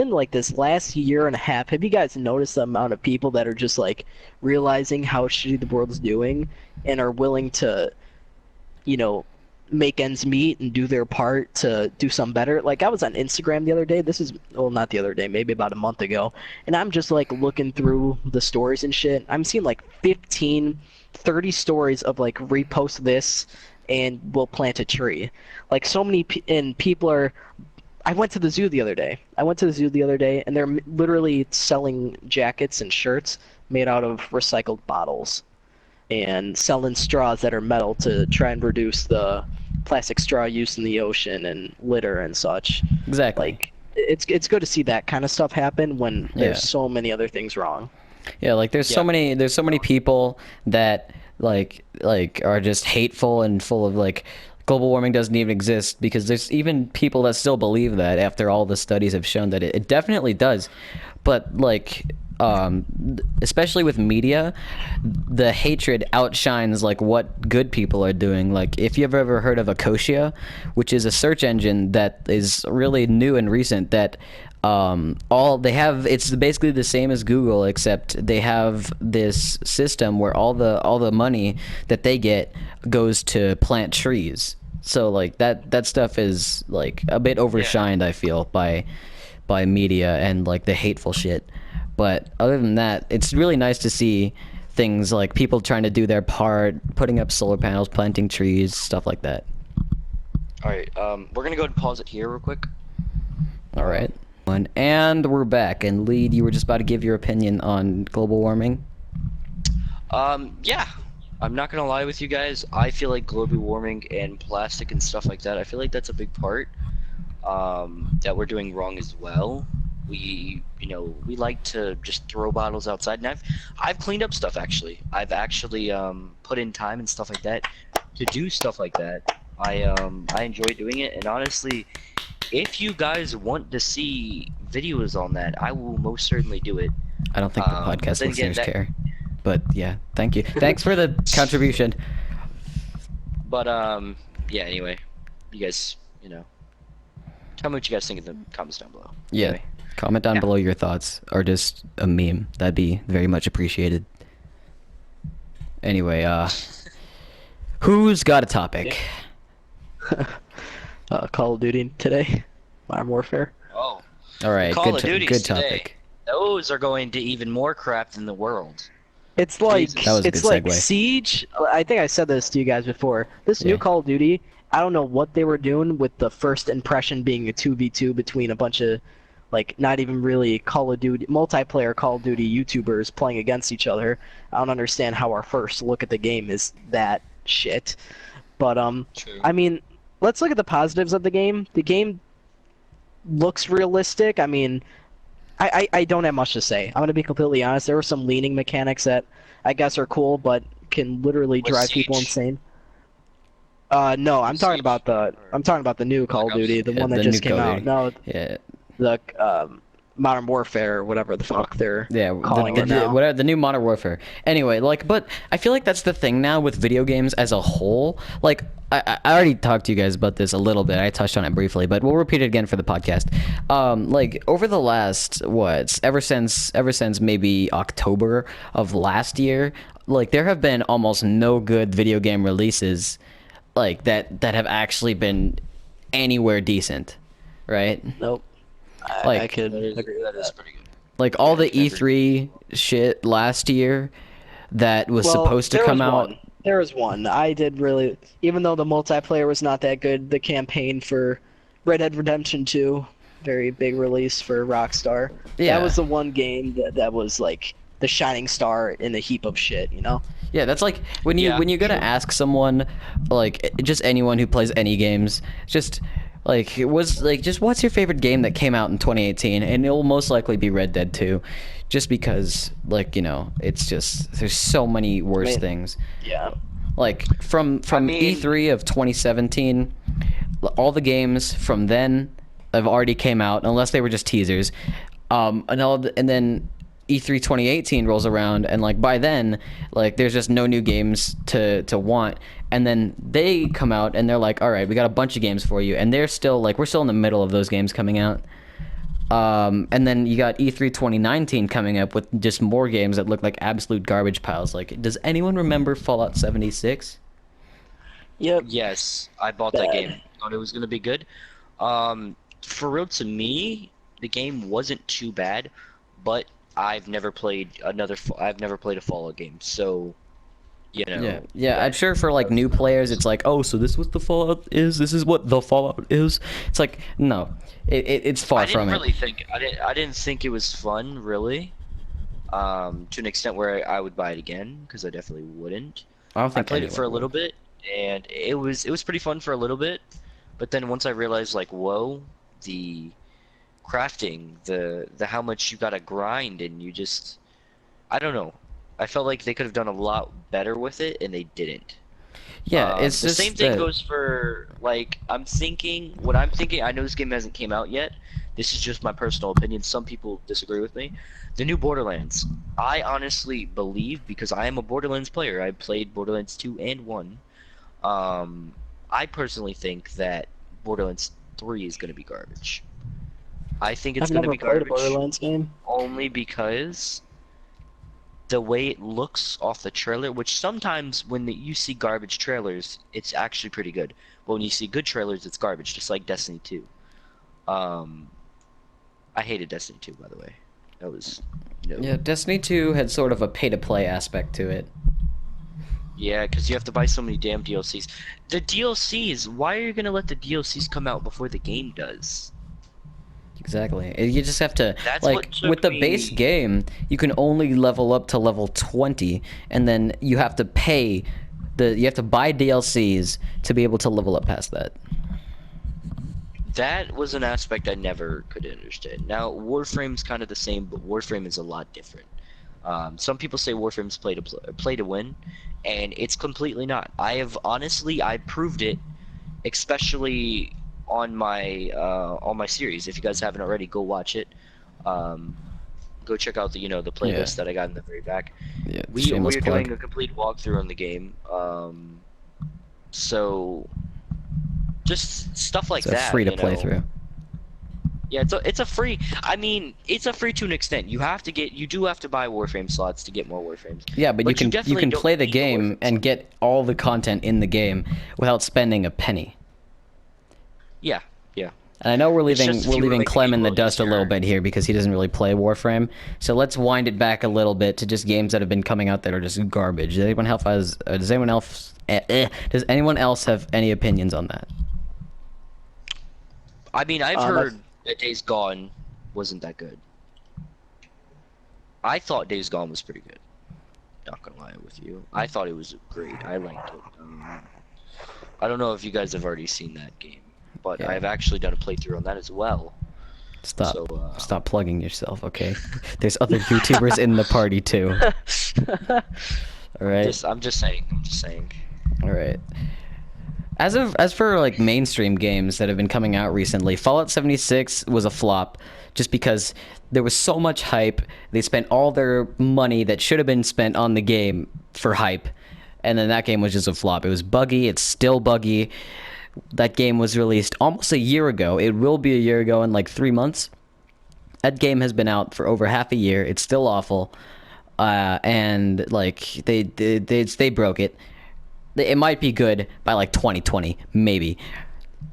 like this last year and a half, have you guys noticed the amount of people that are just like realizing how shitty the world's doing and are willing to, you know, make ends meet and do their part to do some better? Like I was on Instagram the other day. This is well, not the other day, maybe about a month ago, and I'm just like looking through the stories and shit. I'm seeing like 15, 30 stories of like repost this and we'll plant a tree. Like so many and people are I went to the zoo the other day. And they're literally selling jackets and shirts made out of recycled bottles and selling straws that are metal to try and reduce the plastic straw use in the ocean and litter and such. Exactly. Like it's good to see that kind of stuff happen when Yeah. there's so many other things wrong. Yeah, like yeah. there's so many people that like are just hateful and full of like global warming doesn't even exist because there's even people that still believe that after all the studies have shown that it definitely does. But like especially with media, the hatred outshines like what good people are doing. Like if you've ever heard of Akosia, which is a search engine that is really new and recent that all they have it's basically the same as Google except they have this system where all the money that they get goes to plant trees. So like that stuff is like a bit overshined I feel by media and like the hateful shit. But other than that, it's really nice to see things like people trying to do their part, putting up solar panels, planting trees, stuff like that. All right. We're gonna go ahead and pause it here real quick. All right. And we're back. And Lead, you were just about to give your opinion on global warming. Yeah. I'm not gonna lie with you guys. I feel like global warming and plastic and stuff like that. I feel like that's a big part. That we're doing wrong as well. We like to just throw bottles outside, and I've cleaned up stuff actually. I've actually put in time and stuff like that to do stuff like that. I enjoy doing it, and honestly, if you guys want to see videos on that, I will most certainly do it. I don't think the But podcast then again, listeners care. But yeah, thank you. Thanks for the contribution. But yeah. Anyway, you guys, tell me what you guys think in the comments down below. Yeah. Anyway. Comment down Yeah. below your thoughts or just a meme. That'd be very much appreciated. Anyway, who's got a topic? Call of Duty today, Modern Warfare. Oh. All right, Call of Duties good today. topic. Those are going to even more crap than the world. It's like That was a it's good like segue. Siege. I think I said this to you guys before. This new Yeah. Call of Duty, I don't know what they were doing with the first impression being a 2v2 between a bunch of like not even really Call of Duty multiplayer Call of Duty YouTubers playing against each other. I don't understand how our first look at the game is that shit. But True. I mean, let's look at the positives of the game. The game looks realistic. I mean, I don't have much to say. I'm gonna be completely honest. There were some leaning mechanics that I guess are cool, but can literally Was drive people Siege? insane. No, I'm Was talking Siege? about Or the new Black Call of Ops? Duty, the Yeah, one that the new just came Call of out. Duty. No, Yeah. the Modern Warfare or whatever the fuck they're Yeah, calling it now. whatever, the new Modern Warfare. Anyway, like, but I feel like that's the thing now with video games as a whole. Like, I already talked to you guys about this a little bit. I touched on it briefly, but we'll repeat it again for the podcast. Like over the last ever since maybe October of last year, like there have been almost no good video game releases, like that have actually been anywhere decent, right? Nope. I Like could agree with That is that. pretty good. like all the I've never- E3 shit last year that was Well, supposed to there come was out. one. There was one. I did really, even though the multiplayer was not that good, the campaign for Red Dead Redemption 2, very big release for Rockstar. Yeah. That was the one game that was like the shining star in a heap of shit, you know? Yeah, that's like when you Yeah, when you go to true. ask someone, like just anyone who plays any games, just like it was like just what's your favorite game that came out in 2018, and it'll most likely be Red Dead 2, just because like it's just there's so many worse mean- things. Yeah. Like from mean- E3 of 2017, all the games from then have already came out unless they were just teasers. And then E3 2018 rolls around and like by then like there's just no new games to want, and then they come out and they're like, all right, we got a bunch of games for you, and they're still like we're still in the middle of those games coming out. And then you got E3 2019 coming up with just more games that look like absolute garbage piles. Like, does anyone remember Fallout 76? Yep. Yes, I bought that Bad. game. Thought it was gonna be good. For real, to me, the game wasn't too bad, but I've never played I've never played a Fallout game, so Yeah. I'm sure for like new players, it's like, oh, so this is what the Fallout is. This is what the Fallout is. It's like, no, it's far I didn't from really it. think I didn't think it was fun, really. To an extent where I would buy it again, because I definitely wouldn't. I don't I think played it for a anyone little would. bit, and it was pretty fun for a little bit, but then once I realized like, whoa, the crafting, the how much you gotta grind, and you just, I don't know. I felt like they could have done a lot better with it, and they didn't. Yeah, it's The just same thing that- goes for like what I'm thinking. I know this game hasn't came out yet. This is just my personal opinion. Some people disagree with me. The new Borderlands. I honestly believe, because I am a Borderlands player. I played Borderlands 2 and 1. I personally think that Borderlands 3 is going to be garbage. I think it's I've going to never be played a garbage Borderlands game. only because the way it looks off the trailer, which sometimes when you see garbage trailers, it's actually pretty good. But when you see good trailers, it's garbage, just like Destiny 2. I hated Destiny 2, by the way. That was, Yeah, Destiny 2 had sort of a pay-to-play aspect to it. Yeah, because you have to buy so many damn DLCs. The DLCs, why are you gonna let the DLCs come out before the game does? Exactly. You just have to That's like what took with the base me- game, you can only level up to level 20, and then you have to pay you have to buy DLCs to be able to level up past that. That was an aspect I never could understand. Now, Warframe's kind of the same, but Warframe is a lot different. Some people say Warframe's play to win, and it's completely not. I proved it, especially on my series. If you guys haven't already, go watch it. Go check out the playlist that I got in the very back. Yeah, We're shameless plug. doing a complete walkthrough on the game. So just stuff like It's a that. free to you play know. through. Yeah, it's a free. I mean, it's a free to an extent. You do have to buy Warframe slots to get more Warframes. Yeah, but you can definitely don't play the need game Warframe and get all the content in the game without spending a penny. Yeah, yeah. And I know we're It's leaving just if you were making Clem it in a the little dust a little easier. bit here because he doesn't really play Warframe. So let's wind it back a little bit to just games that have been coming out that are just garbage. Does anyone else have any opinions on that? I mean, I've Um, I, heard that Days Gone wasn't that good. I thought Days Gone was pretty good. Not gonna lie with you. I thought it was great. I liked it. I don't know if you guys have already seen that game, but Yeah. I've actually done a playthrough on that as well. Stop. So, Stop plugging yourself, okay? There's other YouTubers in the party too. All right. I'm just saying. I'm just saying. All right. As for like mainstream games that have been coming out recently, Fallout 76 was a flop just because there was so much hype. They spent all their money that should have been spent on the game for hype. And then that game was just a flop. It was buggy, it's still buggy. That game was released almost a year ago. It will be a year ago in like 3 months. That game has been out for over half a year. It's still awful. And like they broke it. It might be good by like 2020, maybe.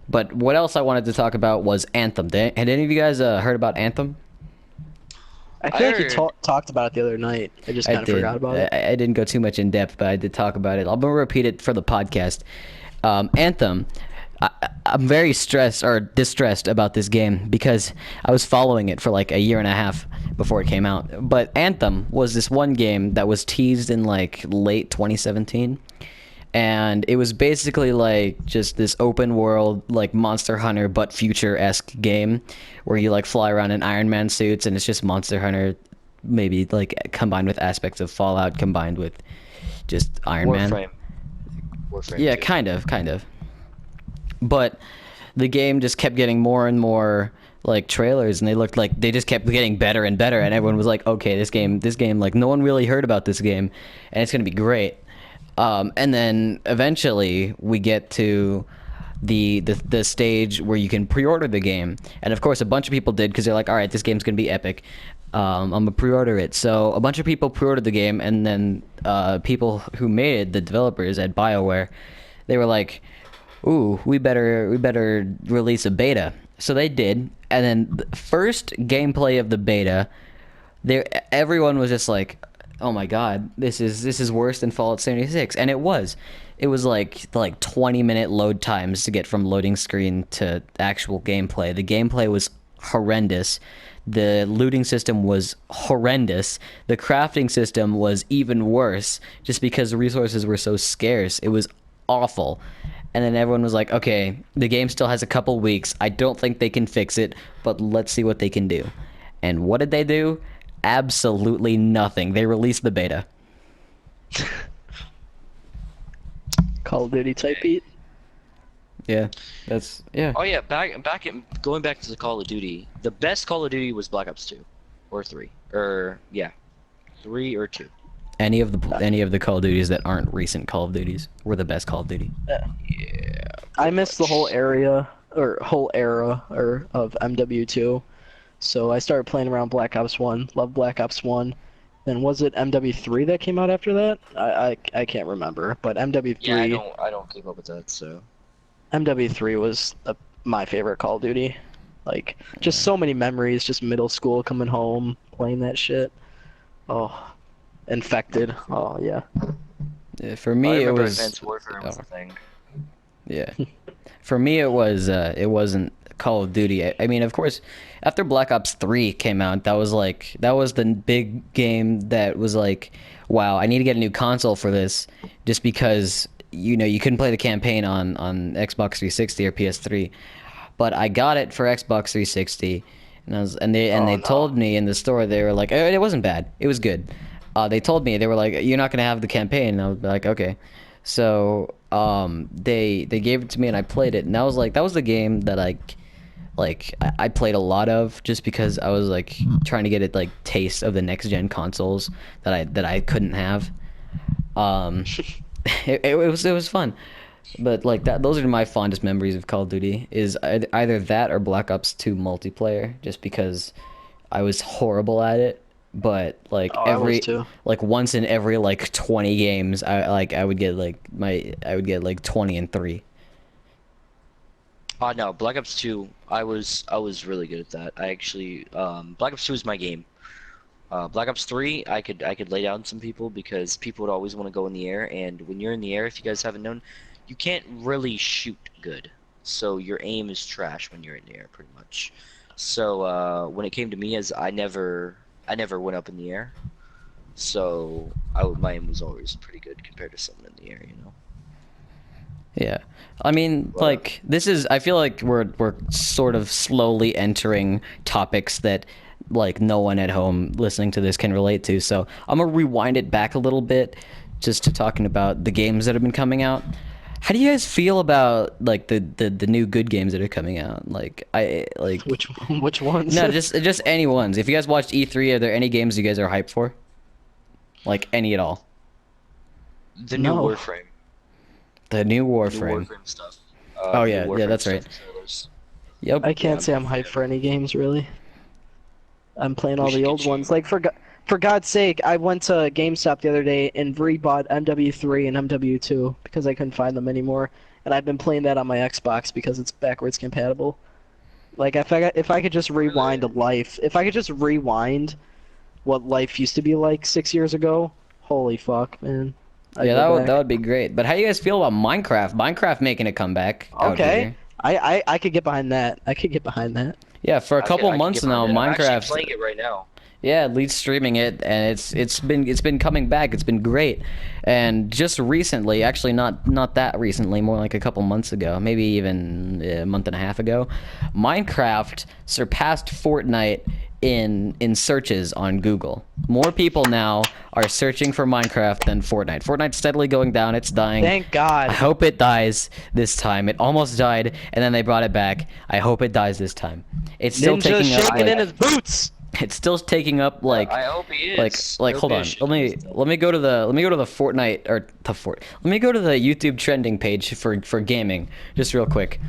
But what else I wanted to talk about was Anthem. Had any of you guys heard about Anthem? I I feel like you heard. talked about it the other night. I just I kind of did. forgot about it. I didn't go too much in depth, but I did talk about it. I'm gonna repeat it for the podcast. Anthem. I'm very stressed or distressed about this game because I was following it for like a year and a half before it came out. But Anthem was this one game that was teased in like late 2017. And it was basically like just this open world like Monster Hunter but future-esque game where you like fly around in Iron Man suits and it's just Monster Hunter maybe like combined with aspects of Fallout combined with just Iron Man. Warframe. Warframe. Yeah, 2. kind of. But the game just kept getting more and more like trailers and they looked like they just kept getting better and better and everyone was like, okay, this game like no one really heard about this game and it's going to be great. And then eventually we get to the stage where you can pre-order the game, and of course a bunch of people did because they're like, all right, this game's gonna be epic. I'm gonna pre-order it. So a bunch of people pre-ordered the game, and then people who made it, the developers at BioWare, they were like, ooh, we better release a beta. So they did, and then the first gameplay of the beta, there everyone was just like, oh my god, this is worse than Fallout 76, and it was like 20-minute load times to get from loading screen to actual gameplay. The gameplay was horrendous. The looting system was horrendous. The crafting system was even worse just because the resources were so scarce. It was awful. And then everyone was like, okay, the game still has a couple weeks. I don't think they can fix it, but let's see what they can do. And what did they do? Absolutely nothing. They released the beta. Call of Duty type beat. Yeah, Oh yeah, going back to the Call of Duty. The best Call of Duty was Black Ops 2 or 3. Or yeah. 3 or 2. Any of the Call of Duties that aren't recent Call of Duties were the best Call of Duty. Yeah. I missed the whole era of MW2. So I started playing around Black Ops 1. Loved Black Ops 1. Then was it MW3 that came out after that? I can't remember, but MW3 Yeah, I don't keep up with that, so MW3 was my favorite Call of Duty. Like just so many memories, just middle school coming home, playing that shit. Oh, Infected. Oh yeah. For I me, it remember was Advanced Warfare was a thing. yeah. For me, it wasn't Call of Duty. I mean, of course, after Black Ops 3 came out, that was the big game that was like, wow, I need to get a new console for this, just because you couldn't play the campaign on Xbox 360 or PS3. But I got it for Xbox 360, and they told me in the store, they were like, it wasn't bad, it was good. They told me, they were like, you're not gonna have the campaign, and I was like, okay. So they gave it to me and I played it, and that was the game that I played a lot of, just because I was like trying to get it like taste of the next gen consoles that I couldn't have. It was fun, but like those are my fondest memories of Call of Duty, is either that or Black Ops 2 multiplayer, just because I was horrible at it. But like Oh, I was too. once in every like 20 games, I would get like 20 and 3. No, Black Ops 2. I was really good at that. I actually Black Ops 2 is my game. Black Ops 3, I could lay down some people because people would always want to go in the air, and when you're in the air, if you guys haven't known, you can't really shoot good. So your aim is trash when you're in the air, pretty much. So when it came to me, as I never went up in the air, so my aim was always pretty good compared to someone in the air, you know. Yeah. I mean, But like this is I feel like we're sort of slowly entering topics that like no one at home listening to this can relate to. So, I'm going to rewind it back a little bit just to talking about the games that have been coming out. How do you guys feel about like the new good games that are coming out? Like I like Which ones? no, just any ones. If you guys watched E3, are there any games you guys are hyped for? Like any at all? the new No. Warframe, The new new Warframe. Warframe stuff. Oh New yeah, Warframe that's stuff right. and trailers. Yep. I can't I'm say I'm definitely hyped for any games really. I'm playing all We should the get old you. ones. Like for God's sake, I went to GameStop the other day and rebought MW3 and MW2 because I couldn't find them anymore, and I've been playing that on my Xbox because it's backwards compatible. Like if I could just Really? rewind life, if I could just rewind what life used to be like 6 years ago, holy fuck, man. I'd Yeah, go that back. would be great. But how do you guys feel about Minecraft? Minecraft making a comeback out Okay. here. I could get behind that. I could get behind that. Yeah, for a I could couple I could months get behind now, it. I'm actually Minecraft. playing it right now. Yeah, at least streaming it, and it's been coming back. It's been great, and just recently, actually not that recently, more like a couple months ago, maybe even a month and a half ago, Minecraft surpassed Fortnite in searches on Google. More people now are searching for Minecraft than Fortnite. Fortnite's steadily going down. It's dying. Thank I God. hope it dies this time. It almost died, and then they brought it back. I hope it dies this time. It's still Ninja's taking up shaking in like his boots. it's still taking up like I hope he like is. like I hope hold he on. is Let shaking his me thumb. let me go to the Fortnite or the Fort. Let me go to the YouTube trending page for gaming just real quick.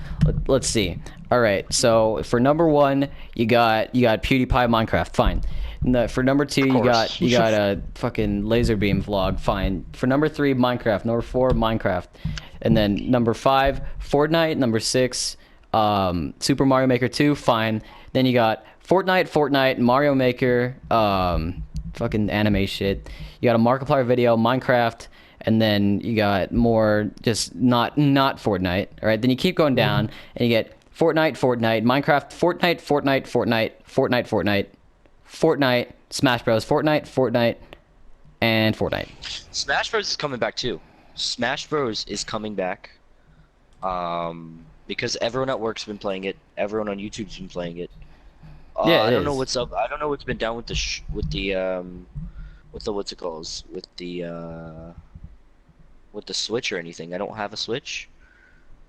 Let's see. All right. So for number 1, you got PewDiePie Minecraft. Fine. For number 2, Of course. you got a fucking Laserbeam vlog. Fine. For number 3, Minecraft. Number 4, Minecraft. And then number 5, Fortnite. Number 6, Super Mario Maker 2. Fine. Then you got Fortnite, Mario Maker, fucking anime shit. You got a Markiplier video, Minecraft, and then you got more just not Fortnite. All right, then you keep going down, and you get Fortnite, Minecraft, Fortnite, Smash Bros, Fortnite, and Fortnite. Smash Bros is coming back too. Smash Bros is coming back. Because everyone at work's been playing it. Everyone on YouTube's been playing it. Yeah, I it don't know is. what's up. I don't know what's been down with the what's it called? With the Switch or anything. I don't have a Switch.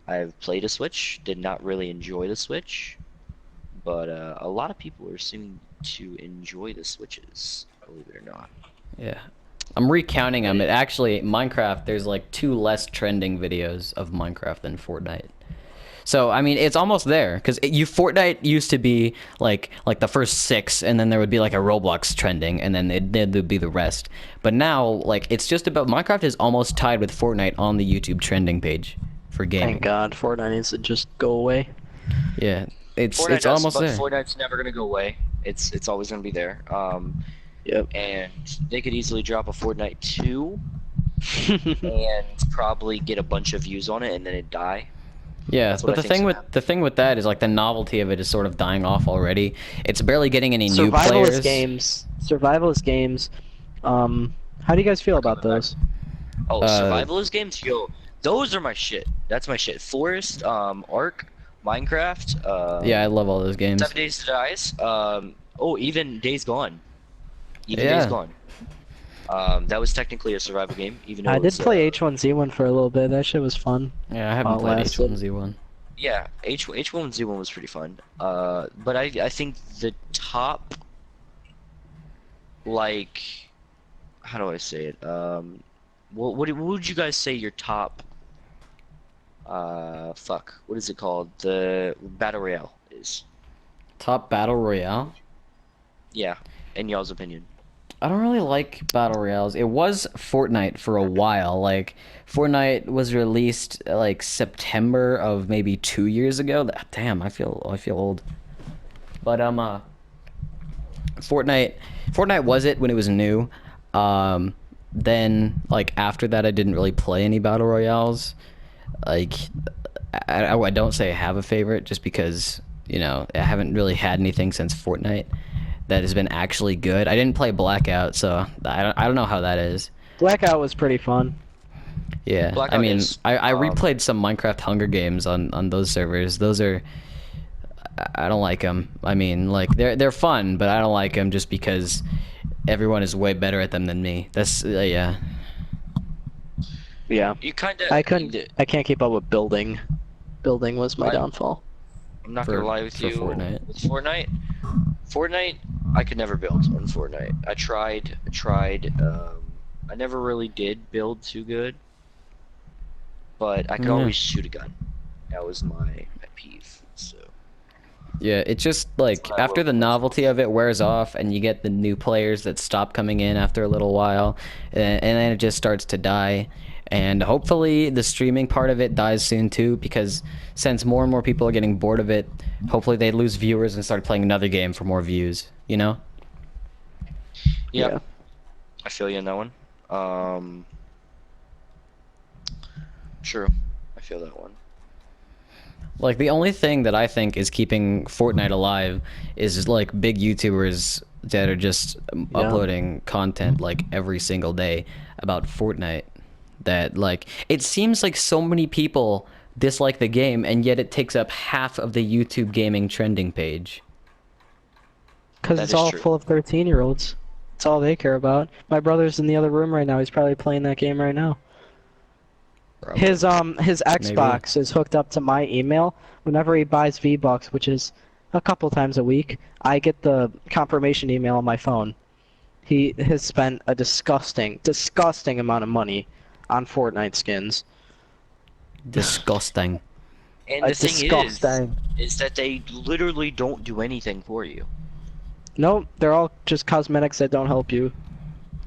I've played a Switch. Did not really enjoy the Switch, but a lot of people are seeming to enjoy the Switches. Believe it or not. Yeah. I'm recounting them. It actually Minecraft. There's like 2 less trending videos of Minecraft than Fortnite. So I mean, it's almost there because Fortnite used to be like the first 6, and then there would be like a Roblox trending, and then there'd be the rest. But now, like, it's just about Minecraft is almost tied with Fortnite on the YouTube trending page for gaming. Thank God. Fortnite needs to just go away. Yeah, it's Fortnite does, almost but there. Fortnite's never gonna go away. It's always gonna be there. Yep. And they could easily drop a Fortnite 2 and probably get a bunch of views on it, and then it die. Yeah, That's what but I the think's thing gonna with happen. the thing with that is like the novelty of it is sort of dying off already. It's barely getting any new Survivalist players. games. Survivalist games. How do you guys feel about Coming back. those? Oh, Uh, survivalist games, yo, those are my shit. That's my shit. Forest, Ark, Minecraft, Yeah, I love all those games. 7 Days to Dies. Even Days Gone. Even Days Yeah. Gone. That was technically a survival game, even though I it did was, play H1Z1 for a little bit. That shit was fun. Yeah, I haven't Oh, played lasted. H1Z1. Yeah, H1Z1 was pretty fun. But I think the top, like, how do I say it? What would you guys say your top? What is it called? The Battle Royale is. Top Battle Royale? Yeah, in y'all's opinion. I don't really like battle royales. It was Fortnite for a while. Like Fortnite was released like September of maybe 2 years ago. Damn, I feel old. But Fortnite Fortnite was it when it was new. Um, then like after that, I didn't really play any battle royales. Like I don't say I have a favorite just because I haven't really had anything since Fortnite that has been actually good. I didn't play Blackout, so I don't know how that is. Blackout was pretty fun. Yeah, I Blackout mean, is. I replayed some Minecraft Hunger Games on those servers. Those are I don't like them. I mean, like they're fun, but I don't like them just because everyone is way better at them than me. That's yeah. Yeah. You kind of. I can't keep up with building. Building was my I- downfall. I'm not For- gonna lie with for you. Fortnite. With Fortnite, I could never build on Fortnite. I tried. I never really did build too good, but I could Yeah. always shoot a gun. That was my pet peeve. So Yeah, it's just like what I after will the play. novelty of it wears off and you get the new players that stop coming in after a little while, and then it just starts to die. And hopefully the streaming part of it dies soon too, because since more and more people are getting bored of it, hopefully they lose viewers and start playing another game for more views, you know? Yeah, Yeah. I feel you on that one. True. I feel that one. Like the only thing that I think is keeping Fortnite alive is like big YouTubers that are just uploading content like every single day about Fortnite. That like it seems like so many people dislike the game and yet it takes up half of the YouTube gaming trending page. Because That it's is all true. full of 13-year-olds. That's all they care about. My brother's in the other room right now. He's probably playing that game right now. Probably. His Xbox is hooked up to my email. Whenever he buys V-Bucks, which is a couple times a week, I get the confirmation email on my phone. He has spent a disgusting amount of money on Fortnite skins. Disgusting. And the thing Disgusting. is that they literally don't do anything for you. Nope, they're all just cosmetics that don't help you.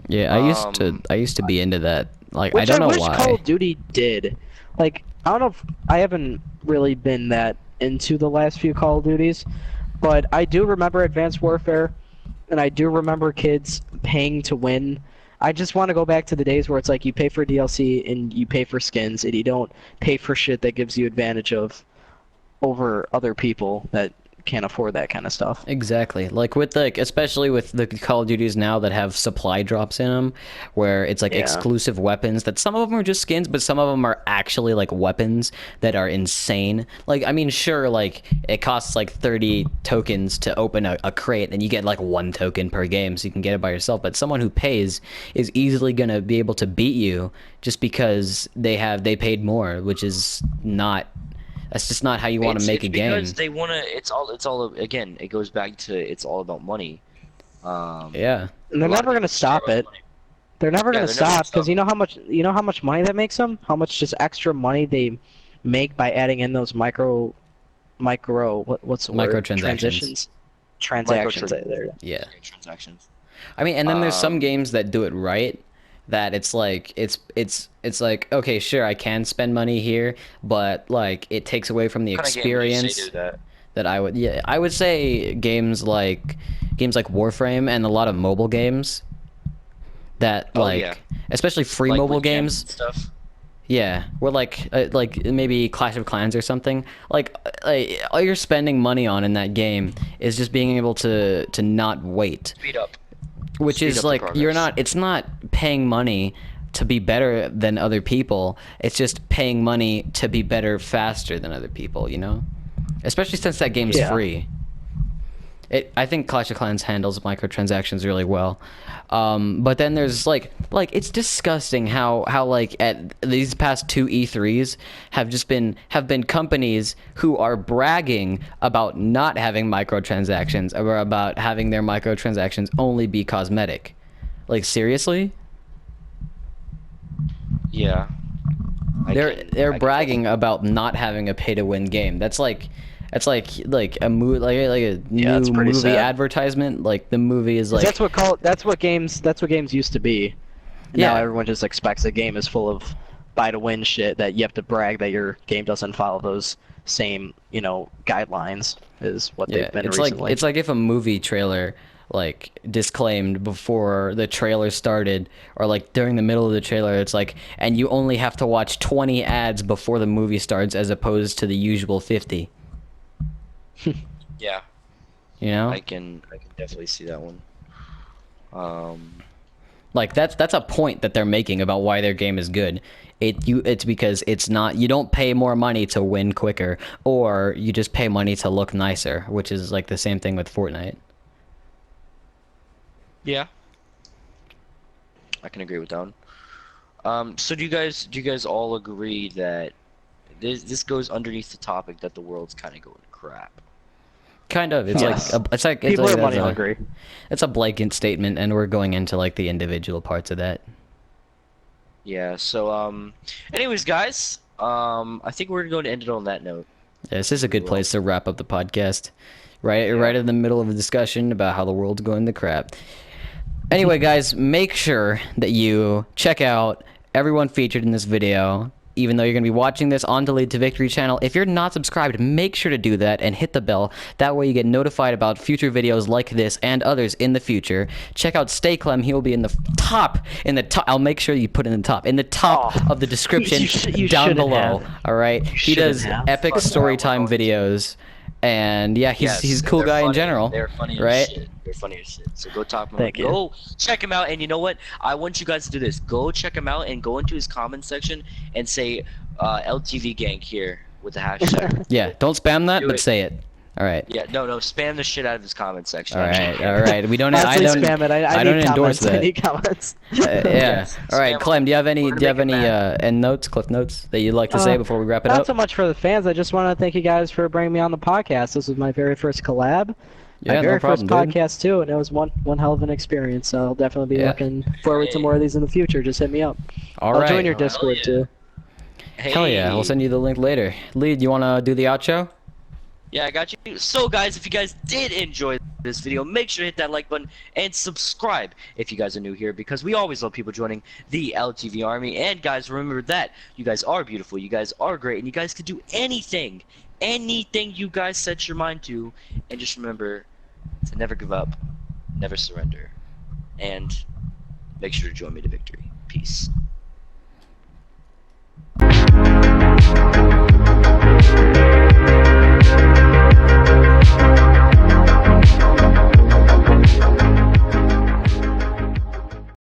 Yeah, I used to be into that. Like I Which don't know wish why. Call of Duty did. Like, I don't know if I haven't really been that into the last few Call of Duties, but I do remember Advanced Warfare, and I do remember kids paying to win. I just want to go back to the days where it's like you pay for DLC and you pay for skins, and you don't pay for shit that gives you advantage over other people that can't afford that kind of stuff. Exactly. Like with especially with the Call of Duties now that have supply drops in them, where it's like Yeah. exclusive weapons that some of them are just skins, but some of them are actually like weapons that are insane. Like, I mean, sure, like it costs like 30 tokens to open a crate and you get like 1 token per game, so you can get it by yourself. But someone who pays is easily going to be able to beat you just because they paid more, which is not. That's just not how you want to make a game. Because they want to. It's all. Again, it goes back to it's all about money. Yeah. And they're a lot of never gonna people stop care about it. money. They're never Yeah, gonna they're never gonna stop because stop. you know how much money that makes them? How much just extra money they make by adding in those what's the word? Microtransactions. Transactions. There. Yeah. Transactions. I mean, and then there's some Um, games that do it right. That it's like it's like okay, sure, I can spend money here, but like it takes away from the What kind of game would you say experience do that? that I would say games like Warframe and a lot of mobile games that Oh, like yeah. especially free Like mobile with gems games. and stuff. Yeah, where like maybe Clash of Clans or something. Like all you're spending money on in that game is just being able to not wait. Speed up. Which Speed is up the like you're progress. not it's not paying money to be better than other people. It's just paying money to be better faster than other people, you know? Especially since that game's Yeah. free. I think Clash of Clans handles microtransactions really well. But then there's like it's disgusting how like at these past 2 E3s have been companies who are bragging about not having microtransactions or about having their microtransactions only be cosmetic. Like seriously? Yeah. They're bragging about not having a pay to win game. That's like It's like a movie, like a Yeah, it's new pretty movie sad. advertisement. Like the movie is like, That's what games used to be. And now Yeah. everyone just expects a game is full of buy to win shit that you have to brag that your game doesn't follow those same, guidelines is what yeah. they've been It's like recently. if a movie trailer like disclaimed before the trailer started, or like during the middle of the trailer, it's like, and you only have to watch 20 ads before the movie starts, as opposed to the usual 50. Yeah, You know? I can definitely see that one. Like that's a point that they're making about why their game is good. It's because it's not, you don't pay more money to win quicker, or you just pay money to look nicer, which is like the same thing with Fortnite. Yeah, I can agree with that one. So do you guys all agree that this goes underneath the topic that the world's kind of going to crap? Kind of. It's Yes. it's People like are money that's hungry. it's a blanket statement, and we're going into like the individual parts of that. Yeah. So anyways, guys, I think we're going to end it on that note. Yeah, this is a good Well, place to wrap up the podcast. Right in the middle of a discussion about how the world's going to crap. Anyway, guys, make sure that you check out everyone featured in this video. Even though you're going to be watching this on the Lead to Victory channel, if you're not subscribed, make sure to do that and hit the bell. That way you get notified about future videos like this and others in the future. Check out Stayclem. He will be in the top. I'll make sure you put it in the top. In the top Oh, of the description you down shouldn't below. have. All right? He shouldn't does have. epic Fuck, storytime we're going to. videos. And yeah, Yes, he's a and cool they're guy in funny. general. They're funny as right? shit. They're funny as shit. So go talk to him. Thank you. Go check him out. And you know what? I want you guys to do this. Go check him out and go into his comment section and say LTV gang here with the hashtag. Yeah, don't spam that, Do but it. say it. All right. Yeah, no, spam the shit out of his comment section. All Actually, right, yeah. all right. We don't. I Honestly, don't. spam it. I don't need endorse comments. I that. need comments. Yeah. Yes, All right, spam Clem. Do you have any? We're Do gonna you have make it any mad. end notes, cliff notes that you'd like to say before we wrap it Not up? so much for the fans. I just want to thank you guys for bringing me on the podcast. This was my very first collab. Yeah, My no very problem, first dude. podcast too, and it was one hell of an experience. So I'll definitely be Yeah. looking forward to more of these in the future. Just hit me up. All I'll right. join your Hell Discord yeah. too. Hell yeah, we'll Hey. send you the link later. Lead, you wanna do the outro? Yeah, I got you. So, guys, if you guys did enjoy this video, make sure to hit that like button and subscribe if you guys are new here, because we always love people joining the LTV army. And, guys, remember that you guys are beautiful, you guys are great, and you guys can do anything you guys set your mind to. And just remember to never give up, never surrender, and make sure to join me to victory. Peace.